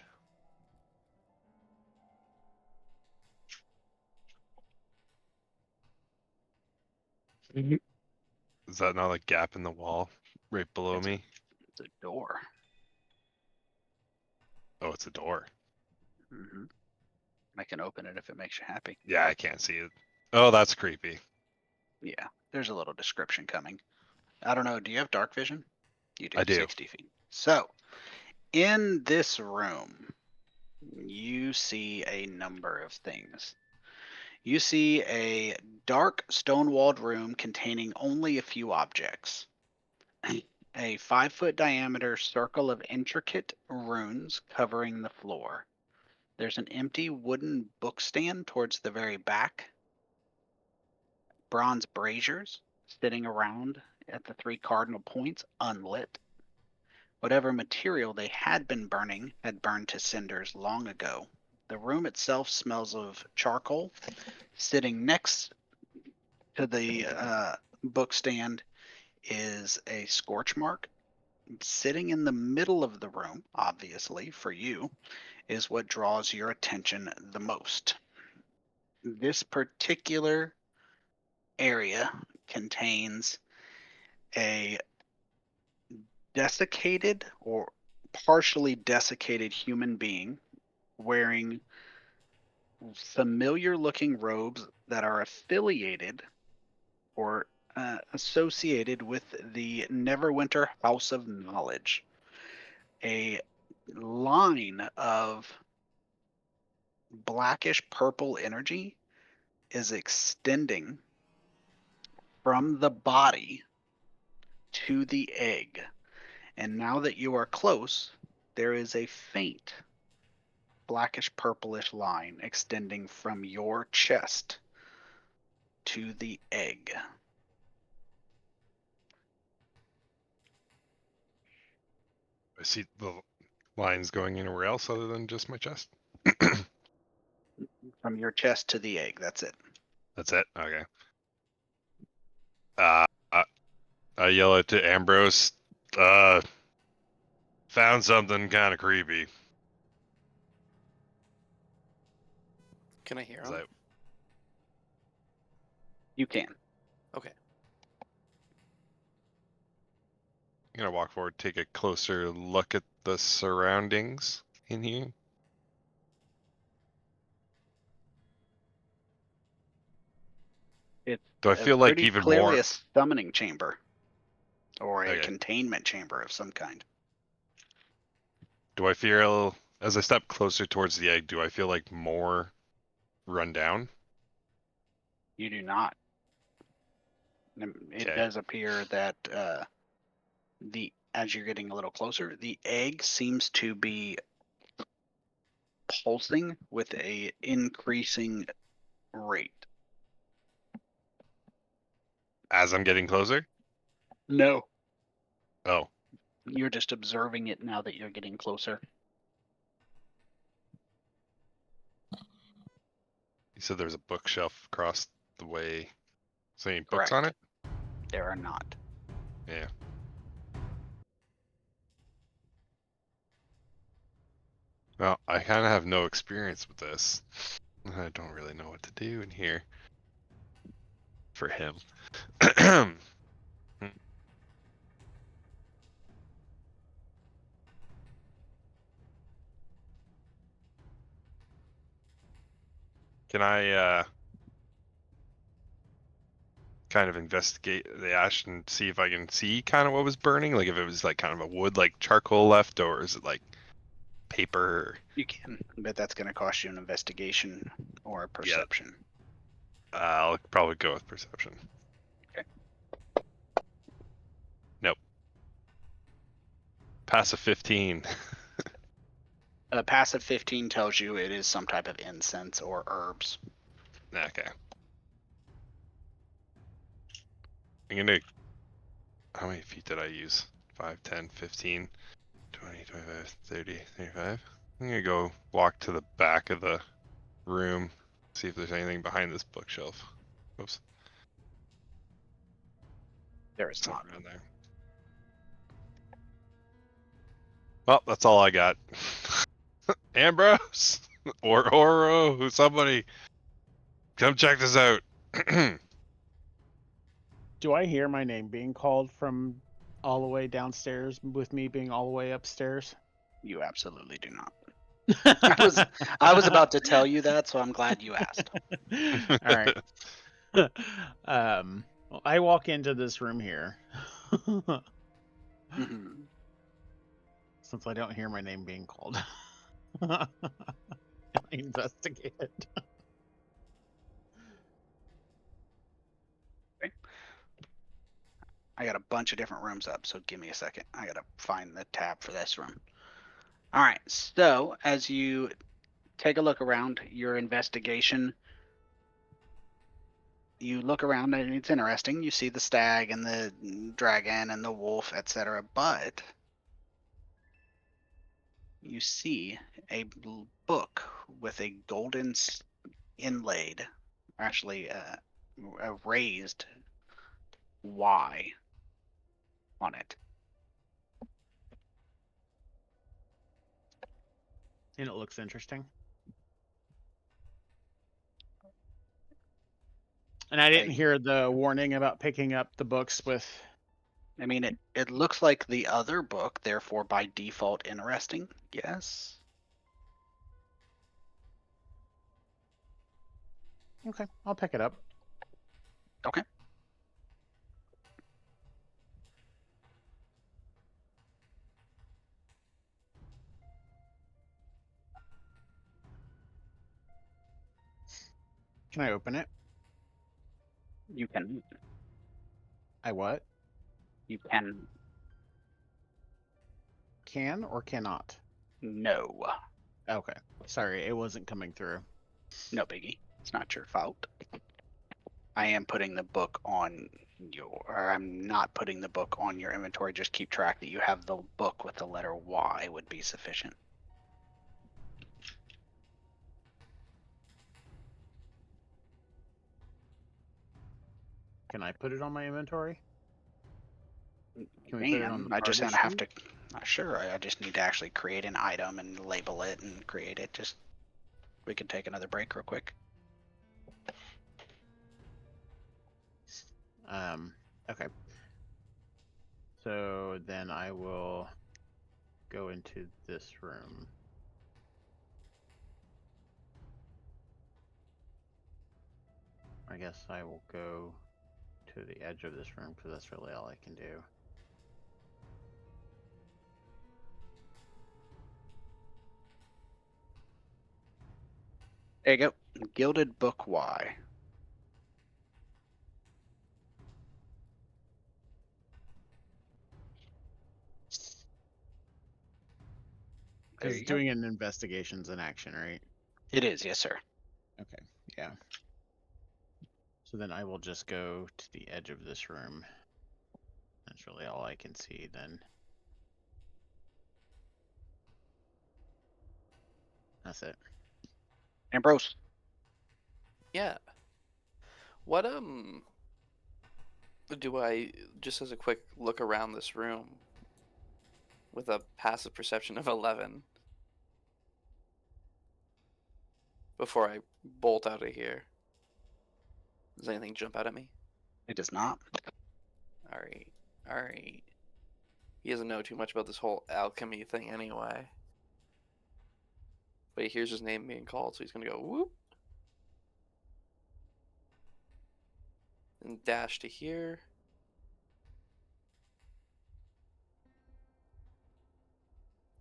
Is that not a gap in the wall right below It's a, me? it's a door. Oh, it's a door. Hmm. I can open it if it makes you happy. Yeah, I can't see it. Oh, that's creepy. Yeah, there's a little description coming. I don't know. Do you have dark vision? You do. I do. 60 feet. So, in this room, you see a number of things. You see a dark stone walled room containing only a few objects. A 5-foot diameter circle of intricate runes covering the floor. There's an empty wooden bookstand towards the very back. Bronze braziers sitting around at the 3 cardinal points, unlit. Whatever material they had been burning had burned to cinders long ago. The room itself smells of charcoal. Sitting next to the bookstand is a scorch mark. Sitting in the middle of the room, obviously for you, is what draws your attention the most. This particular area contains a desiccated or partially desiccated human being wearing familiar looking robes that are affiliated or associated with the Neverwinter House of Knowledge. A line of blackish purple energy is extending from the body to the egg. And now that you are close, there is a faint blackish purplish line extending from your chest to the egg. I see the lines going anywhere else other than just my chest. From your chest to the egg, that's it. That's it. Okay. Uh, I yell out to Ambrose. Found something kind of creepy. Can I hear Is him? that You can. Okay. I'm gonna walk forward, take a closer look at the surroundings in here. It's Do I feel like pretty even clearly more? a summoning chamber or a Okay. containment chamber of some kind. Do I feel as I step closer towards the egg? Do I feel like more run down? You do not. It Okay. does appear that the as you're getting a little closer, the egg seems to be pulsing with a increasing rate. As I'm getting closer? No, Oh, you're just observing it now that you're getting closer. you said there's a bookshelf across the way. Is there any books on Correct. it? There are not. Yeah. Well, I kind of have no experience with this. I don't really know what to do in here for him. Can I kind of investigate the ash and see if I can see kind of what was burning? Like if it was like kind of a wood like charcoal left, or is it like paper? You can, but that's going to cost you an investigation or a Yeah, perception. I'll probably go with perception. Okay. Nope. Pass a 15. A passive 15 tells you it is some type of incense or herbs. Okay. I'm gonna. How many feet did I use? 5, 10, 15, 20, 25, 30, 35. I'm gonna go walk to the back of the room, see if there's anything behind this bookshelf. Oops, There is it's not. not in there. Well, that's all I got. Ambrose or Oro, somebody come check this out. Do I hear my name being called from all the way downstairs with me being all the way upstairs? You absolutely do not. I was about to tell you that, so I'm glad you asked. All right. Well, I walk into this room here. Mhm. Since I don't hear my name being called. I investigate. I got a bunch of different rooms up, so give me a second. I gotta find the tab for this room. All right, so as you take a look around your investigation, you look around and it's interesting. You see the stag and the dragon and the wolf, etc. But you see a book with a golden inlaid, actually a raised Y on it. And it looks interesting. And I didn't I, hear the warning about picking up the books with. I mean, it looks like the other book, therefore by default interesting. Yes. Okay, I'll pick it up. Okay. Can I open it? You can. I what? You can. Can or cannot? No. Okay. Sorry, it wasn't coming through. No biggie. It's not your fault. I am putting the book on or I'm not putting the book on your inventory. Just keep track that you have the book with the letter Y would be sufficient. Can I put it on my inventory? Can we put it on And the I just target have sheet? to. Sure, I just need to actually create an item and label it and create it. Just we can take another break real quick. Okay. So then I will go into this room. I guess I will go to the edge of this room because that's really all I can do. There you go. Gilded Book Y. There Because you go. doing an investigation's an action, right? It is, yes, sir. Okay, yeah. So then I will just go to the edge of this room. That's really all I can see then. That's it. Ambrose. Yeah. What do I just as a quick look around this room with a passive perception of 11 before I bolt out of here? Does anything jump out at me? It does not. All right. All right. He doesn't know too much about this whole alchemy thing anyway. But he hears his name being called, so he's gonna go whoop and dash to here.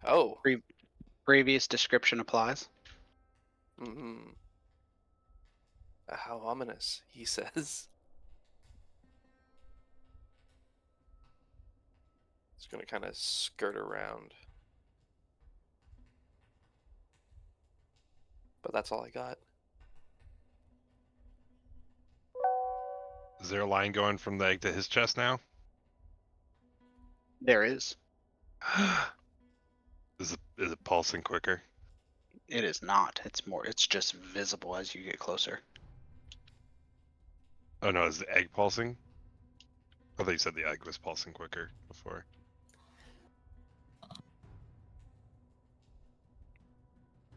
Oh. Previous description applies. Mm-hmm. How ominous, he says. He's gonna kind of skirt around. But that's all I got. Is there a line going from the egg to his chest now? There is. Is it pulsing quicker? It is not. It's just visible as you get closer. Oh no, is the egg pulsing? I thought you said the egg was pulsing quicker before.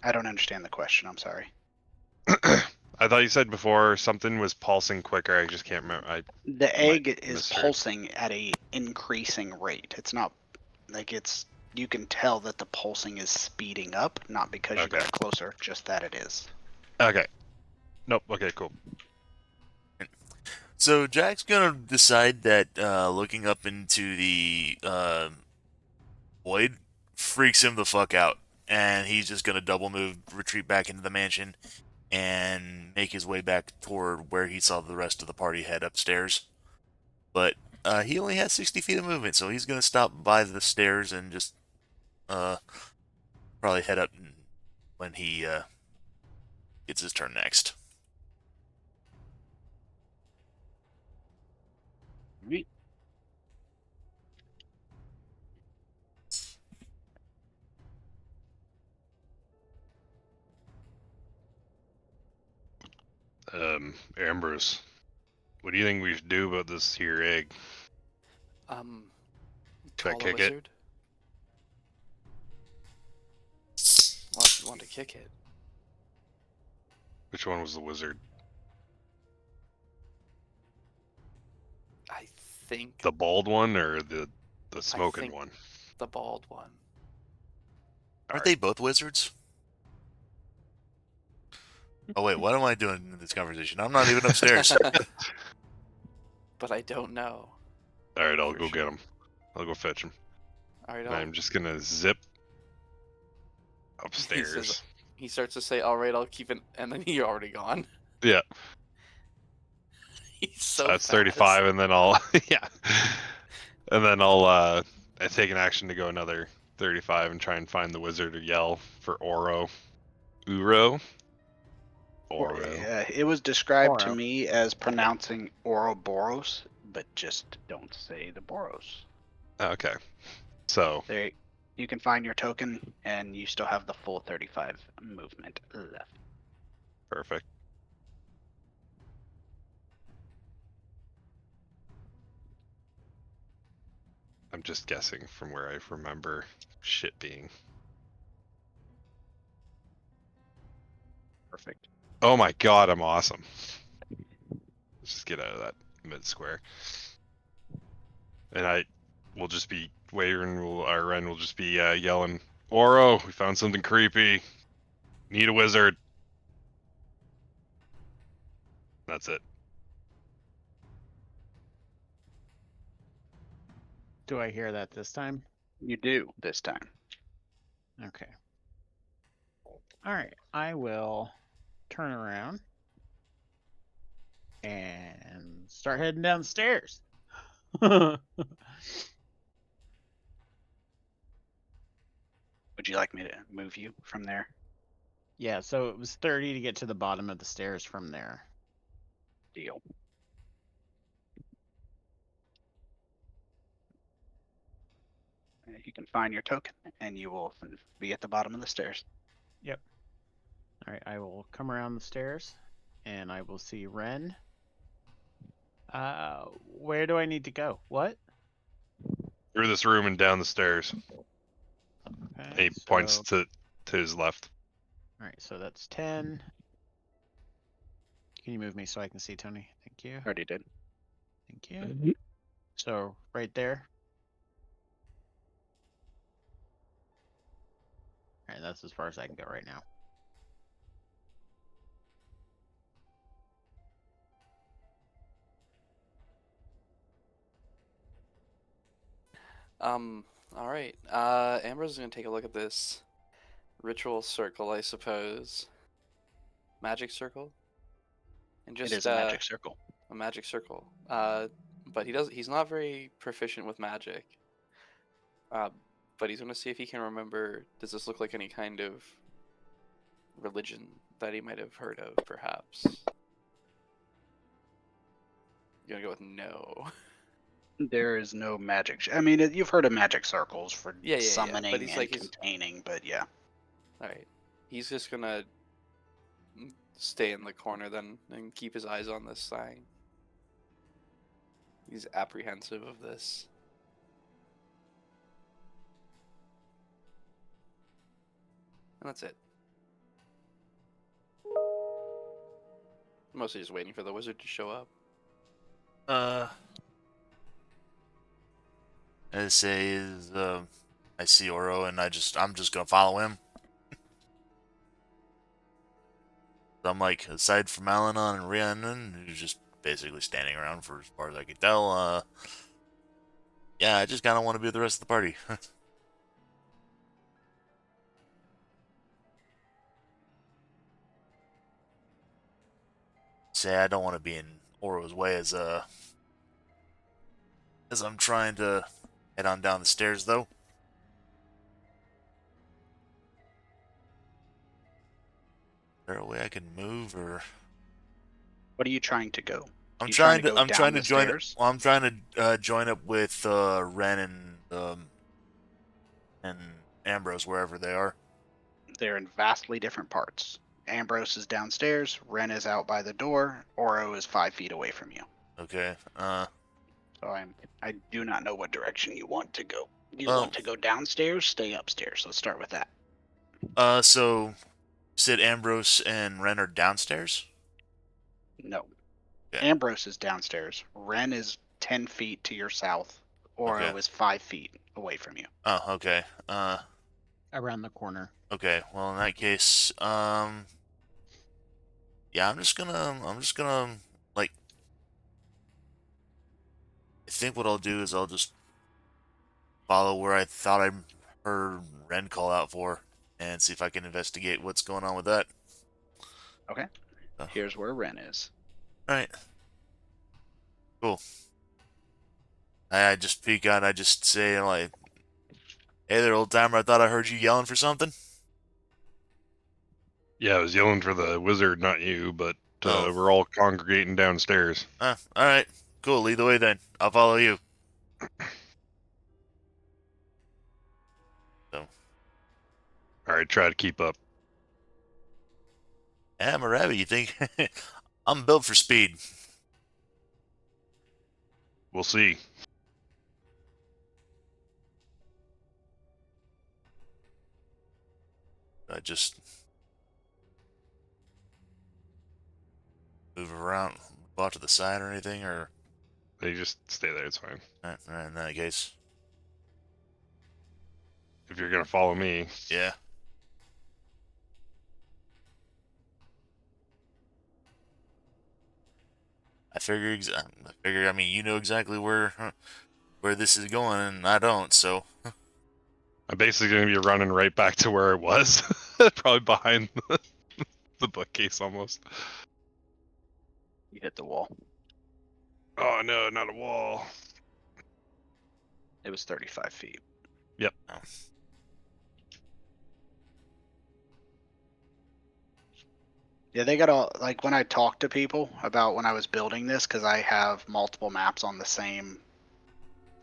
I don't understand the question. I'm sorry. I thought you said before something was pulsing quicker. I just can't remember. I The might egg is misheard. pulsing at a increasing rate. It's not like it's. You can tell that the pulsing is speeding up, not because you Okay. got closer, just that it is. Okay. Nope. Okay. Cool. So Jack's gonna decide that looking up into the void freaks him the fuck out, and he's just gonna double move, retreat back into the mansion, and make his way back toward where he saw the rest of the party head upstairs. But he only has 60 feet of movement, so he's gonna stop by the stairs and just probably head up when he gets his turn next. Right. Ambrose, what do you think we should do about this here egg? Should I Call a kick it? wizard. Well, if you want to kick it. Which one was the wizard? I think The bald one or the smoking think- one? the bald one. Aren't they both wizards? Oh wait, what am I doing in this conversation? I'm not even upstairs. But I don't know. All right, I'll For go sure. get him. I'll go fetch him. All right, And I'm just gonna zip upstairs. he starts to say, "All right, I'll keep it," and then you're already gone. Yeah, He's so that's fast. 35, and then I'll yeah, and then I'll I take an action to go another 35 and try and find the wizard or yell for Oro. Uro. Oro. It was described to Oro. me as pronouncing Ouroboros, but just don't say the Boros. Okay. So There, you can find your token, and you still have the full 35 movement left. perfect. I'm just guessing from where I remember shit being. Perfect. Oh my god, I'm awesome. Let's just get out of that mid square. And I will just be our Ren will just be yelling, Oro, we found something creepy. Need a wizard. That's it. Do I hear that this time? You do this time. Okay. All right. I will turn around and start heading downstairs. Would you like me to move you from there? Yeah, so it was 30 to get to the bottom of the stairs from there. Deal. You can find your token, and you will be at the bottom of the stairs. Yep. All right, I will come around the stairs and I will see Ren. Where do I need to go? What? Through this room and down the stairs. Okay, He points so- to his left. All right, so that's 10. Can you move me so I can see Tony? Thank you. Already did. Thank you. So right there. All right, that's as far as I can go right now. All right. Ambrose is gonna take a look at this ritual circle, I suppose. Magic circle. And just It is a magic circle. a magic circle. But he's not very proficient with magic. But he's gonna see if he can remember. Does this look like any kind of religion that he might have heard of, perhaps? You're gonna go with no. There is no magic. I mean, you've heard of magic circles for Yeah, but summoning he's and like he's containing, but yeah. all right. He's just gonna stay in the corner then and keep his eyes on this thing. He's apprehensive of this. And that's it. Mostly just waiting for the wizard to show up. I say is I see Oro and I'm just gonna follow him. I'm like, aside from Alanon and Rhiannon, who's just basically standing around for as far as I can tell, yeah, I just kinda wanna be with the rest of the party. Say I don't wanna be in Oro's way as I'm trying to head on down the stairs though. Is there a way I can move or What are you trying to go? I'm You trying to go I'm down trying to the join stairs? well, I'm trying to join up with Ren and Ambrose wherever they are. They're in vastly different parts. Ambrose is downstairs. Ren is out by the door. Oro is 5 feet away from you. Okay. So I do not know what direction you want to go. You Well, want to go downstairs? Stay upstairs. Let's start with that. so Sid, Ambrose, and Ren are downstairs? No. Okay. Ambrose is downstairs. Ren is 10 feet to your south. Oro Okay. is 5 feet away from you. Oh, okay. Around the corner. Okay. Well, in that case, yeah, I'm just gonna, like, I think what I'll do is I'll just follow where I thought I heard Ren call out for and see if I can investigate what's going on with that. Okay. Oh. Here's where Ren is. Alright. Cool. I just peek out and I just say, like, hey there, old timer, I thought I heard you yelling for something. Yeah, I was yelling for the wizard, not you, but Oh. we're all congregating downstairs. Alright. Cool, lead the way then. I'll follow you. So, Alright, try to keep up. yeah, I'm a rabbit, you think? I'm built for speed. We'll see. I just move around, off to the side or anything, or They just stay there, it's fine. in that case, If you're gonna follow me, yeah. I figure. I mean, you know exactly where this is going, and I don't. So, I'm basically gonna be running right back to where it was. Probably behind the bookcase almost. You hit the wall. Oh no, not a wall. It was 35 feet. Yep. oh. Yeah, they got all, like, when I talk to people about when I was building this, because I have multiple maps on the same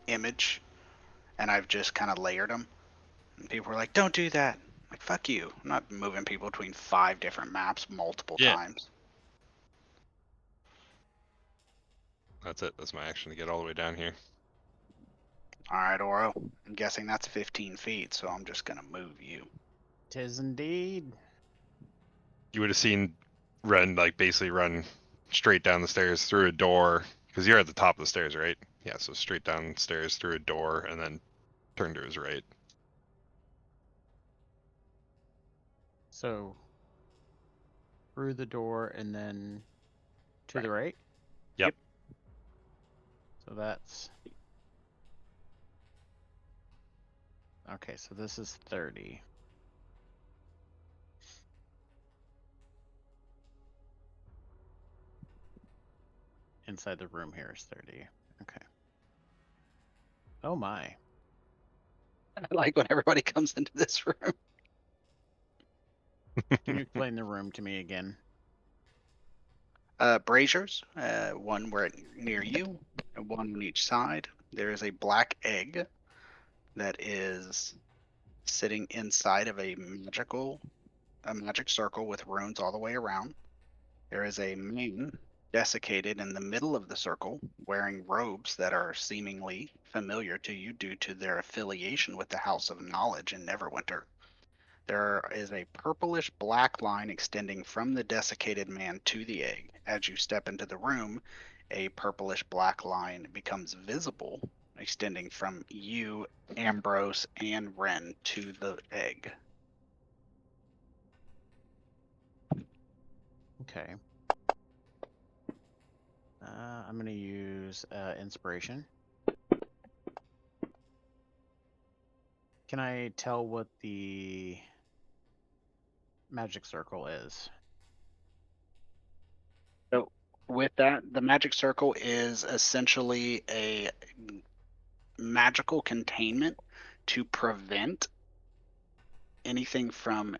image, and I've just kind of layered them. And people were like, don't do that. I'm like, fuck you. I'm not moving people between 5 different maps multiple Yeah. times. That's it. That's my action to get all the way down here. All right, Oro. I'm guessing that's 15 feet, so I'm just going to move you. 'Tis indeed. You would have seen Ren like basically run straight down the stairs through a door because you're at the top of the stairs, right? Yeah, so straight downstairs through a door and then turn to his right. So through the door and then to the right? Yep. So that's okay, so this is 30. Inside the room here is 30. Okay. Oh my. I like when everybody comes into this room. Can you explain the room to me again? Braziers, one where near you, and one on each side. There is a black egg that is sitting inside of a magical a magic circle with runes all the way around. There is a man desiccated in the middle of the circle, wearing robes that are seemingly familiar to you due to their affiliation with the House of Knowledge in Neverwinter. There is a purplish black line extending from the desiccated man to the egg. As you step into the room, a purplish black line becomes visible, extending from you, Ambrose, and Ren to the egg. Okay. I'm going to use inspiration. Can I tell what the magic circle is? So, with that, the magic circle is essentially a magical containment to prevent anything from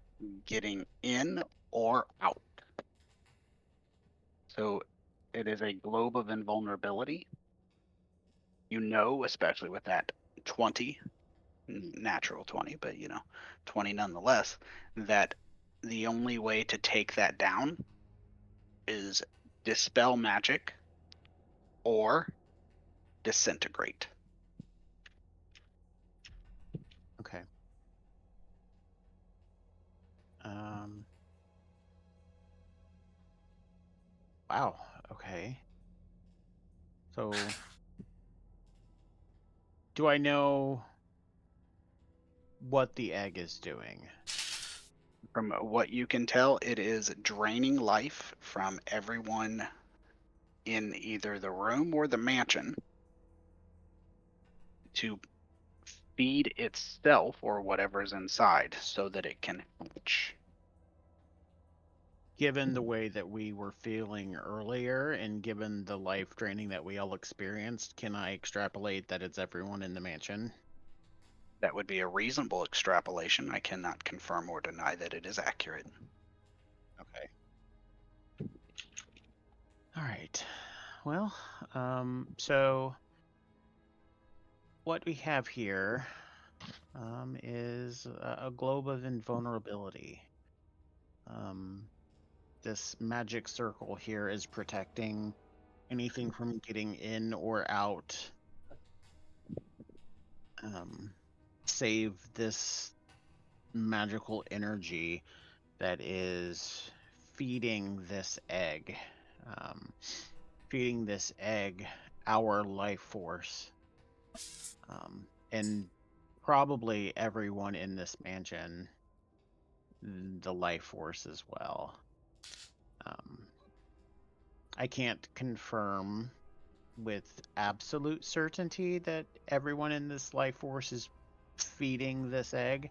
getting in or out. So it is a globe of invulnerability. You know, especially with that 20, natural 20, but 20 nonetheless, that the only way to take that down is dispel magic or disintegrate. Okay. Wow. Okay. So, do I know what the egg is doing? From what you can tell, it is draining life from everyone in either the room or the mansion to feed itself or whatever's inside so that it can hatch. Given the way that we were feeling earlier and given the life draining that we all experienced, can I extrapolate that it's everyone in the mansion? That would be a reasonable extrapolation. I cannot confirm or deny that it is accurate. Okay. All right. Well, so what we have here is a globe of invulnerability. This magic circle here is protecting anything from getting in or out, save this magical energy that is feeding this egg. Feeding this egg our life force. And probably everyone in this mansion the life force as well. I can't confirm with absolute certainty that everyone in this life force is feeding this egg.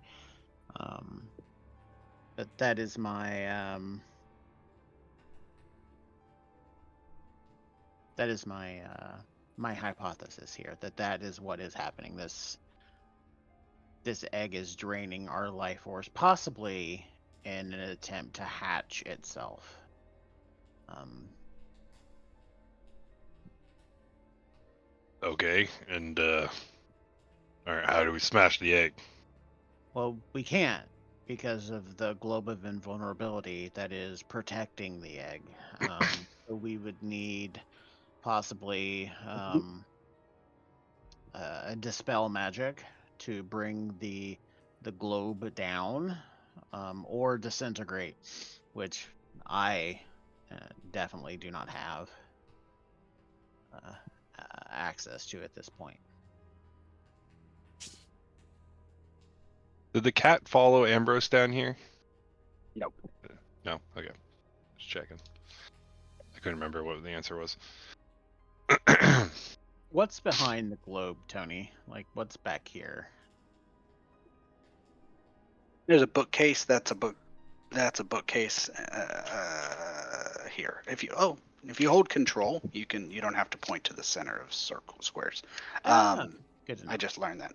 But that is my my hypothesis here, that is what is happening. This egg is draining our life force, possibly in an attempt to hatch itself. Okay, and all right, how do we smash the egg? Well, we can't because of the globe of invulnerability that is protecting the egg. So we would need possibly a dispel magic to bring the globe down, or disintegrate, which I definitely do not have access to at this point. Did the cat follow Ambrose down here? Nope. No. Okay. Just checking. I couldn't remember what the answer was. What's behind the globe, Tony? Like, what's back here? There's a bookcase. That's a book. That's a bookcase here. If you hold control, you don't have to point to the center of squares. Good to know. I just learned that.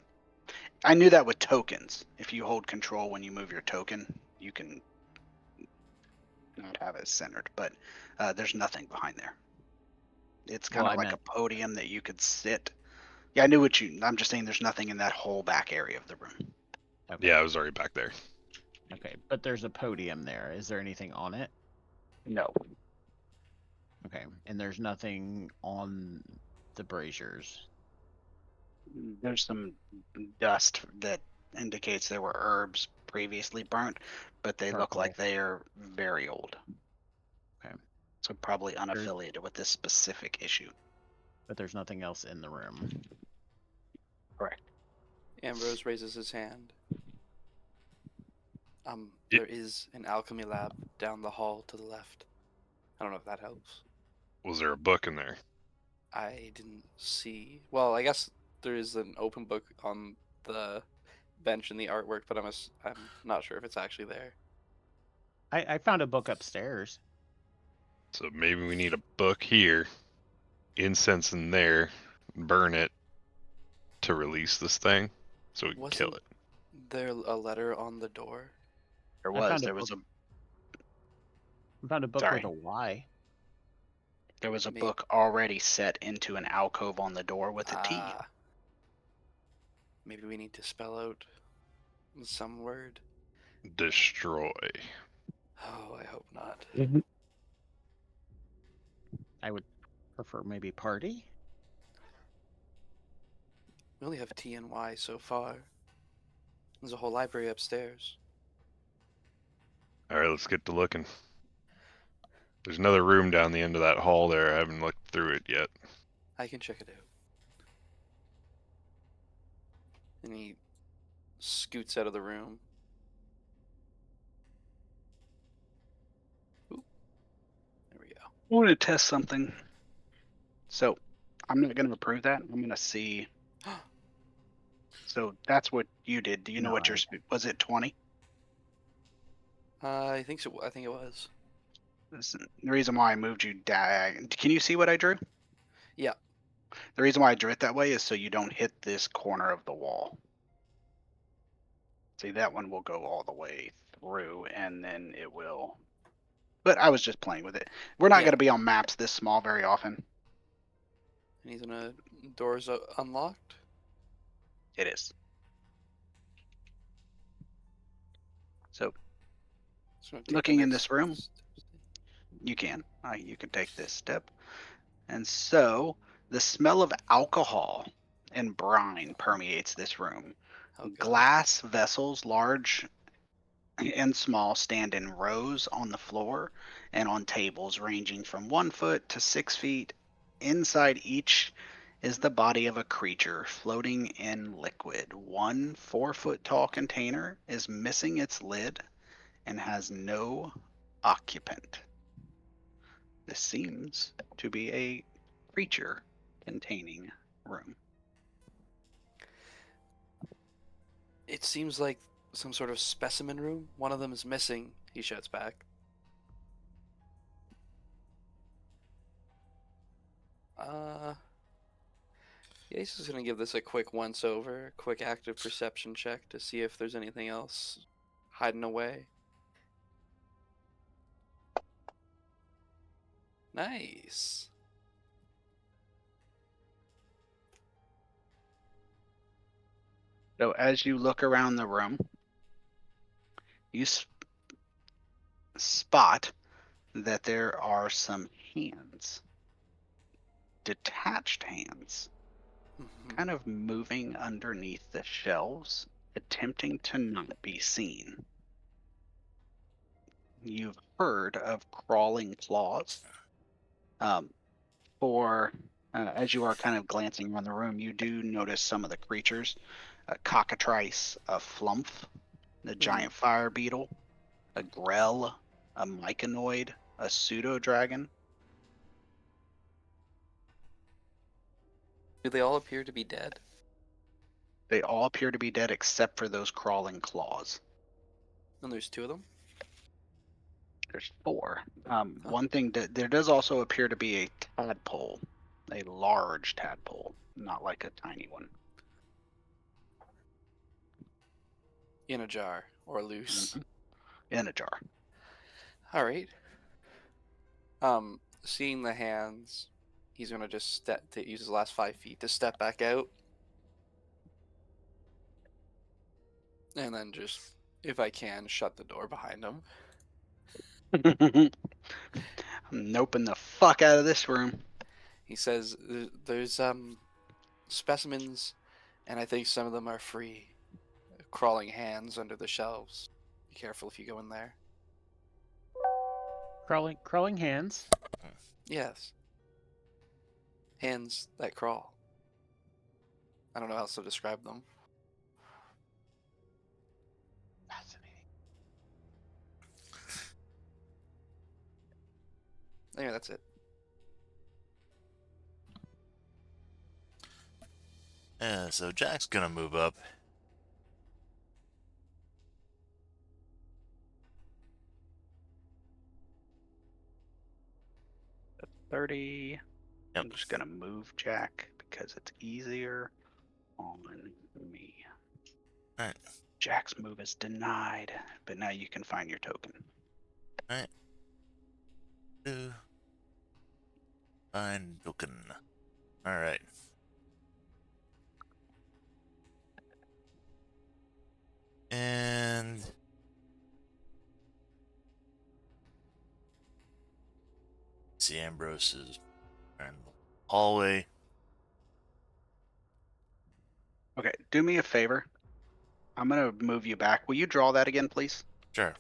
I knew that with tokens. If you hold control when you move your token, you can not have it centered. But there's nothing behind there. It's kind of like a podium that you could sit. Yeah, I knew what you. I'm just saying there's nothing in that whole back area of the room. Okay. Yeah, I was already back there. Okay, but there's a podium there. Is there anything on it? No. Okay, and there's nothing on the braziers. There's some dust that indicates there were herbs previously burnt, but they look like Charcoal. they are very old. Okay. So probably There's, unaffiliated with this specific issue. but there's nothing else in the room. Correct. Ambrose raises his hand. Ye- There is an alchemy lab down the hall to the left. I don't know if that helps. Was there a book in there? I didn't see. Well, I guess there is an open book on the bench in the artwork, but I'm not sure if it's actually there. I found a book upstairs. So maybe we need a book here, incense in there, burn it to release this thing, so we can kill Wasn't it. there a letter on the door? There I was. found a There was book. a I found a book Sorry. with a Y. there was a Maybe. book already set into an alcove on the door with a T. Ah. Maybe we need to spell out some word. Destroy. Oh, I hope not. I would prefer maybe party. We only have T and Y so far. There's a whole library upstairs. All right, let's get to looking. There's another room down the end of that hall there. I haven't looked through it yet. I can check it out. And he scoots out of the room. Ooh. There we go. I want to test something. So I'm not going to approve that. I'm going to see. So that's what you did. Do you know No, what your was it 20? I think so. I think it was. Listen, the reason why I moved you down. Can you see what I drew? Yeah. The reason why I drew it that way is so you don't hit this corner of the wall. See, that one will go all the way through, and then it will. But I was just playing with it. We're not Yeah. going to be on maps this small very often. And he's gonna. Doors unlocked. It is. So Just gonna take the looking in next this room, steps. you can. You can take this step. And so the smell of alcohol and brine permeates this room. Oh, God. Glass vessels, large and small, stand in rows on the floor and on tables ranging from 1 foot to 6 feet. Inside each is the body of a creature floating in liquid. One 4-foot tall container is missing its lid and has no occupant. This seems to be a creature containing room. It seems like some sort of specimen room. One of them is missing. He shouts back. Yeah, he's just gonna give this a quick once over, quick active perception check to see if there's anything else hiding away. Nice. So as you look around the room, you spot that there are some hands, detached hands, Mhm. kind of moving underneath the shelves, attempting to not be seen. You've heard of crawling claws. As you are kind of glancing around the room, you do notice some of the creatures: a cockatrice, a flumph, the giant fire beetle, a grell, a myconoid, a pseudo dragon. Do they all appear to be dead? They all appear to be dead except for those crawling claws. And there's two of them? There's 4. One thing that there does also appear to be a tadpole, a large tadpole, not like a tiny one. In a jar or loose. In a jar. All right. Seeing the hands, he's gonna just use his last 5 feet to step back out, and then just if I can, shut the door behind him. I'm noping the fuck out of this room. He says, "There's specimens, and I think some of them are free. Crawling hands under the shelves. Be careful if you go in there." Crawling hands. Yes. Hands that crawl. I don't know how else to describe them. Fascinating. Anyway, that's it. Yeah, so Jack's gonna move up. 30. Yep. I'm just gonna move Jack because it's easier on me. Alright. Jack's move is denied, but now you can find your token. Find token. Alright. And see Ambrose's around the hallway. Okay, do me a favor. I'm gonna move you back. Will you draw that again, please? Sure.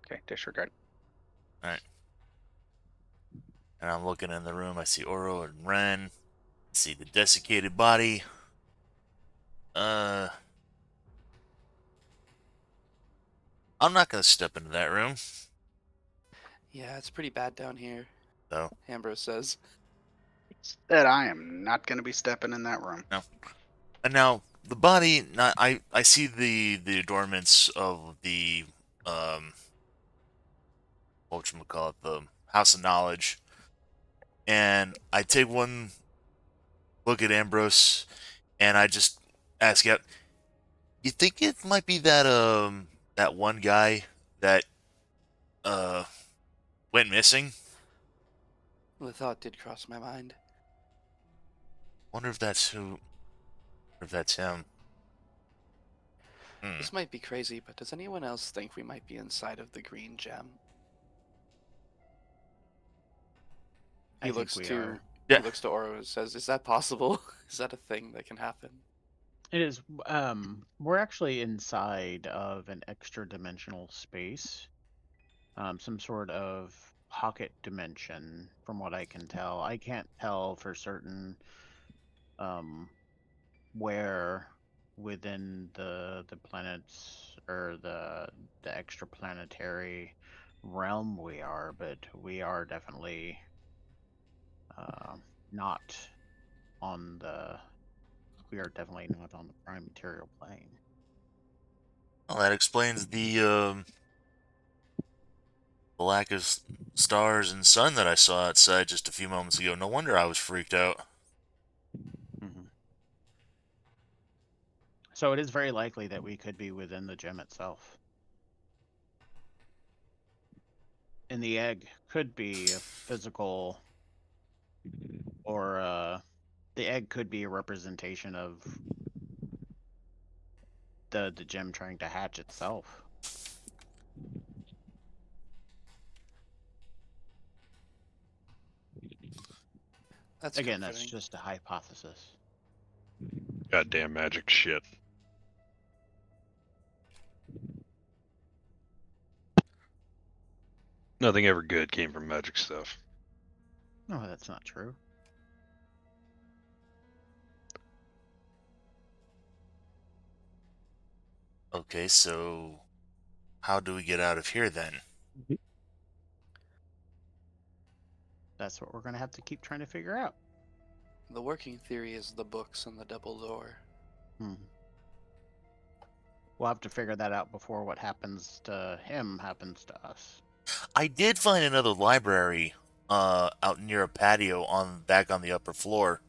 Okay, disregard. Alright. And I'm looking in the room. I see Oro and Ren. I see the desiccated body. I'm not gonna step into that room. Yeah, it's pretty bad down here, So Ambrose says. Said I am not gonna be stepping in that room. no. And now the body. I see the adornments of the whatchamacallit, the House of Knowledge. And I take one look at Ambrose, and I just ask out, you think it might be that one guy that went missing? The thought did cross my mind. Wonder if that's him. This might be crazy, but does anyone else think we might be inside of the green gem? I think we are. Yeah. He looks to Oro and says, "Is that possible? Is that a thing that can happen?" It is. We're actually inside of an extra dimensional space. Some sort of pocket dimension, from what I can tell. I can't tell for certain where within the planets or the extraplanetary realm we are, but we are definitely not on the. We are definitely not on the prime material plane. Well, that explains the lack of stars and sun that I saw outside just a few moments ago. No wonder I was freaked out. Mm-hmm. So it is very likely that we could be within the gem itself. And the egg could be a physical, or the egg could be a representation of the gem trying to hatch itself. That's Again, that's comforting. just a hypothesis. Goddamn magic shit. Nothing ever good came from magic stuff. No, that's not true. Okay, so how do we get out of here then? That's what we're going to have to keep trying to figure out. The working theory is the books and the double door. We'll have to figure that out before what happens to him happens to us. I did find another library out near a patio back on the upper floor.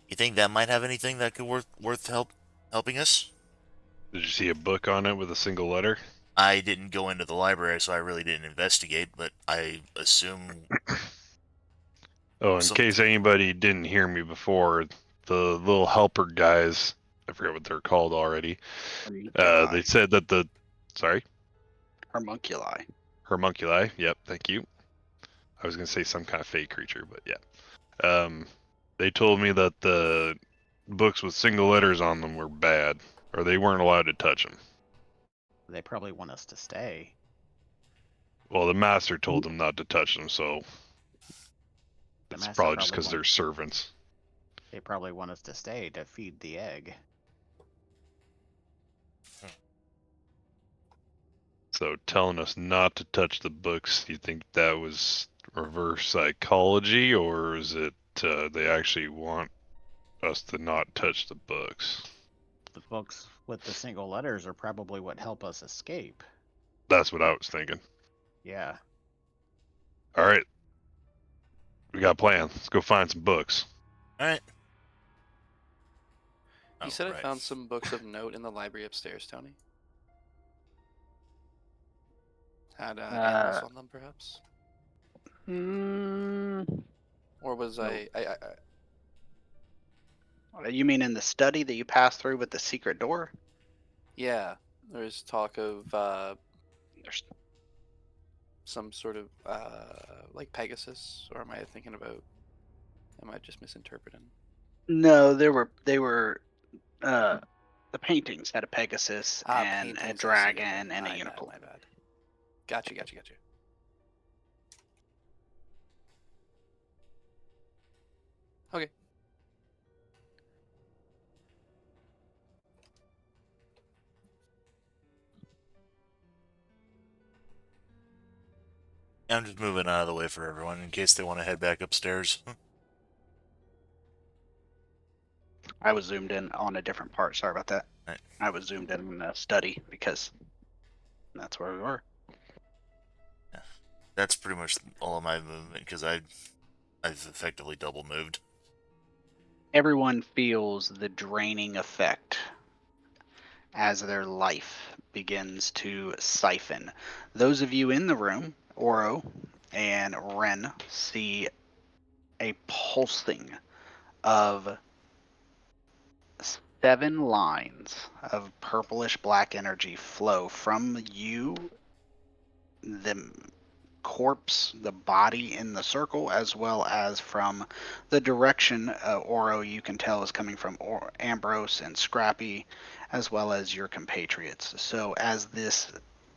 You think that might have anything that could worth helping us? Did you see a book on it with a single letter? I didn't go into the library, so I really didn't investigate, but I assume... Oh, in case anybody didn't hear me before, the little helper guys I forget what they're called already. Homunculi. They said that the Homunculi. homunculi. Yep, thank you. I was gonna say some kind of fake creature, but yeah. They told me that the books with single letters on them were bad, or they weren't allowed to touch them. They probably want us to stay. Well, the master told them not to touch them, so The it's master probably just probably because they're servants. They probably want us to stay to feed the egg. So telling us not to touch the books, you think that was reverse psychology, or is it they actually want us to not touch the books? The books with the single letters are probably what help us escape. That's what I was thinking. Yeah. All right, we got a plan. Let's go find some books. All right. You Oh, said I right. found some books of note in the library upstairs, Tony. Had animals on them, perhaps, or was No. I You mean in the study that you passed through with the secret door? Yeah, there's talk of There's some sort of like Pegasus, or am I thinking about? Am I just misinterpreting? No, they were the paintings had a Pegasus and Paintings, a I see, dragon okay. and a My unicorn. bad. Gotcha. Okay. I'm just moving out of the way for everyone in case they want to head back upstairs. I was zoomed in on a different part. Sorry about that. Right. I was zoomed in on the study because that's where we were. That's pretty much all of my movement because I've effectively double moved. Everyone feels the draining effect as their life begins to siphon. Those of you in the room, Oro and Ren, see a pulsing of 7 lines of purplish black energy flow from you, the corpse, the body in the circle, as well as from the direction Oro you can tell is coming from Ambrose and Scrappy, as well as your compatriots. So as this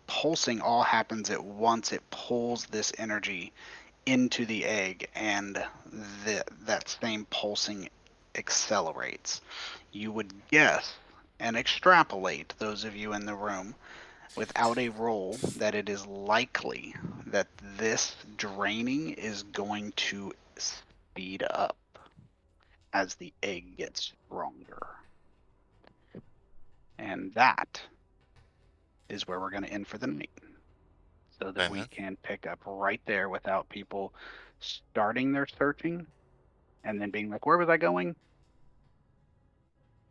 pulsing all happens at once, it pulls this energy into the egg, and that same pulsing accelerates. You would guess and extrapolate, those of you in the room, without a roll, that it is likely that this draining is going to speed up as the egg gets stronger. And that is where we're going to end for the night, so that Okay, we man. can pick up right there without people starting their searching and then being like, where was I going?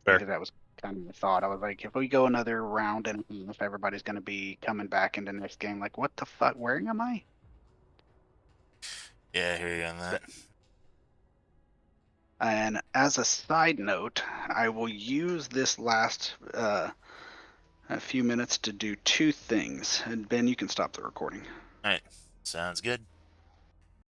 Fair. Because that was kind of the thought. I was like, if we go another round and if everybody's going to be coming back into the next game, like, what the fuck? Where am I? Yeah, I hear you on that. And as a side note, I will use this last a few minutes to do 2 things. And Ben, you can stop the recording. All right, sounds good.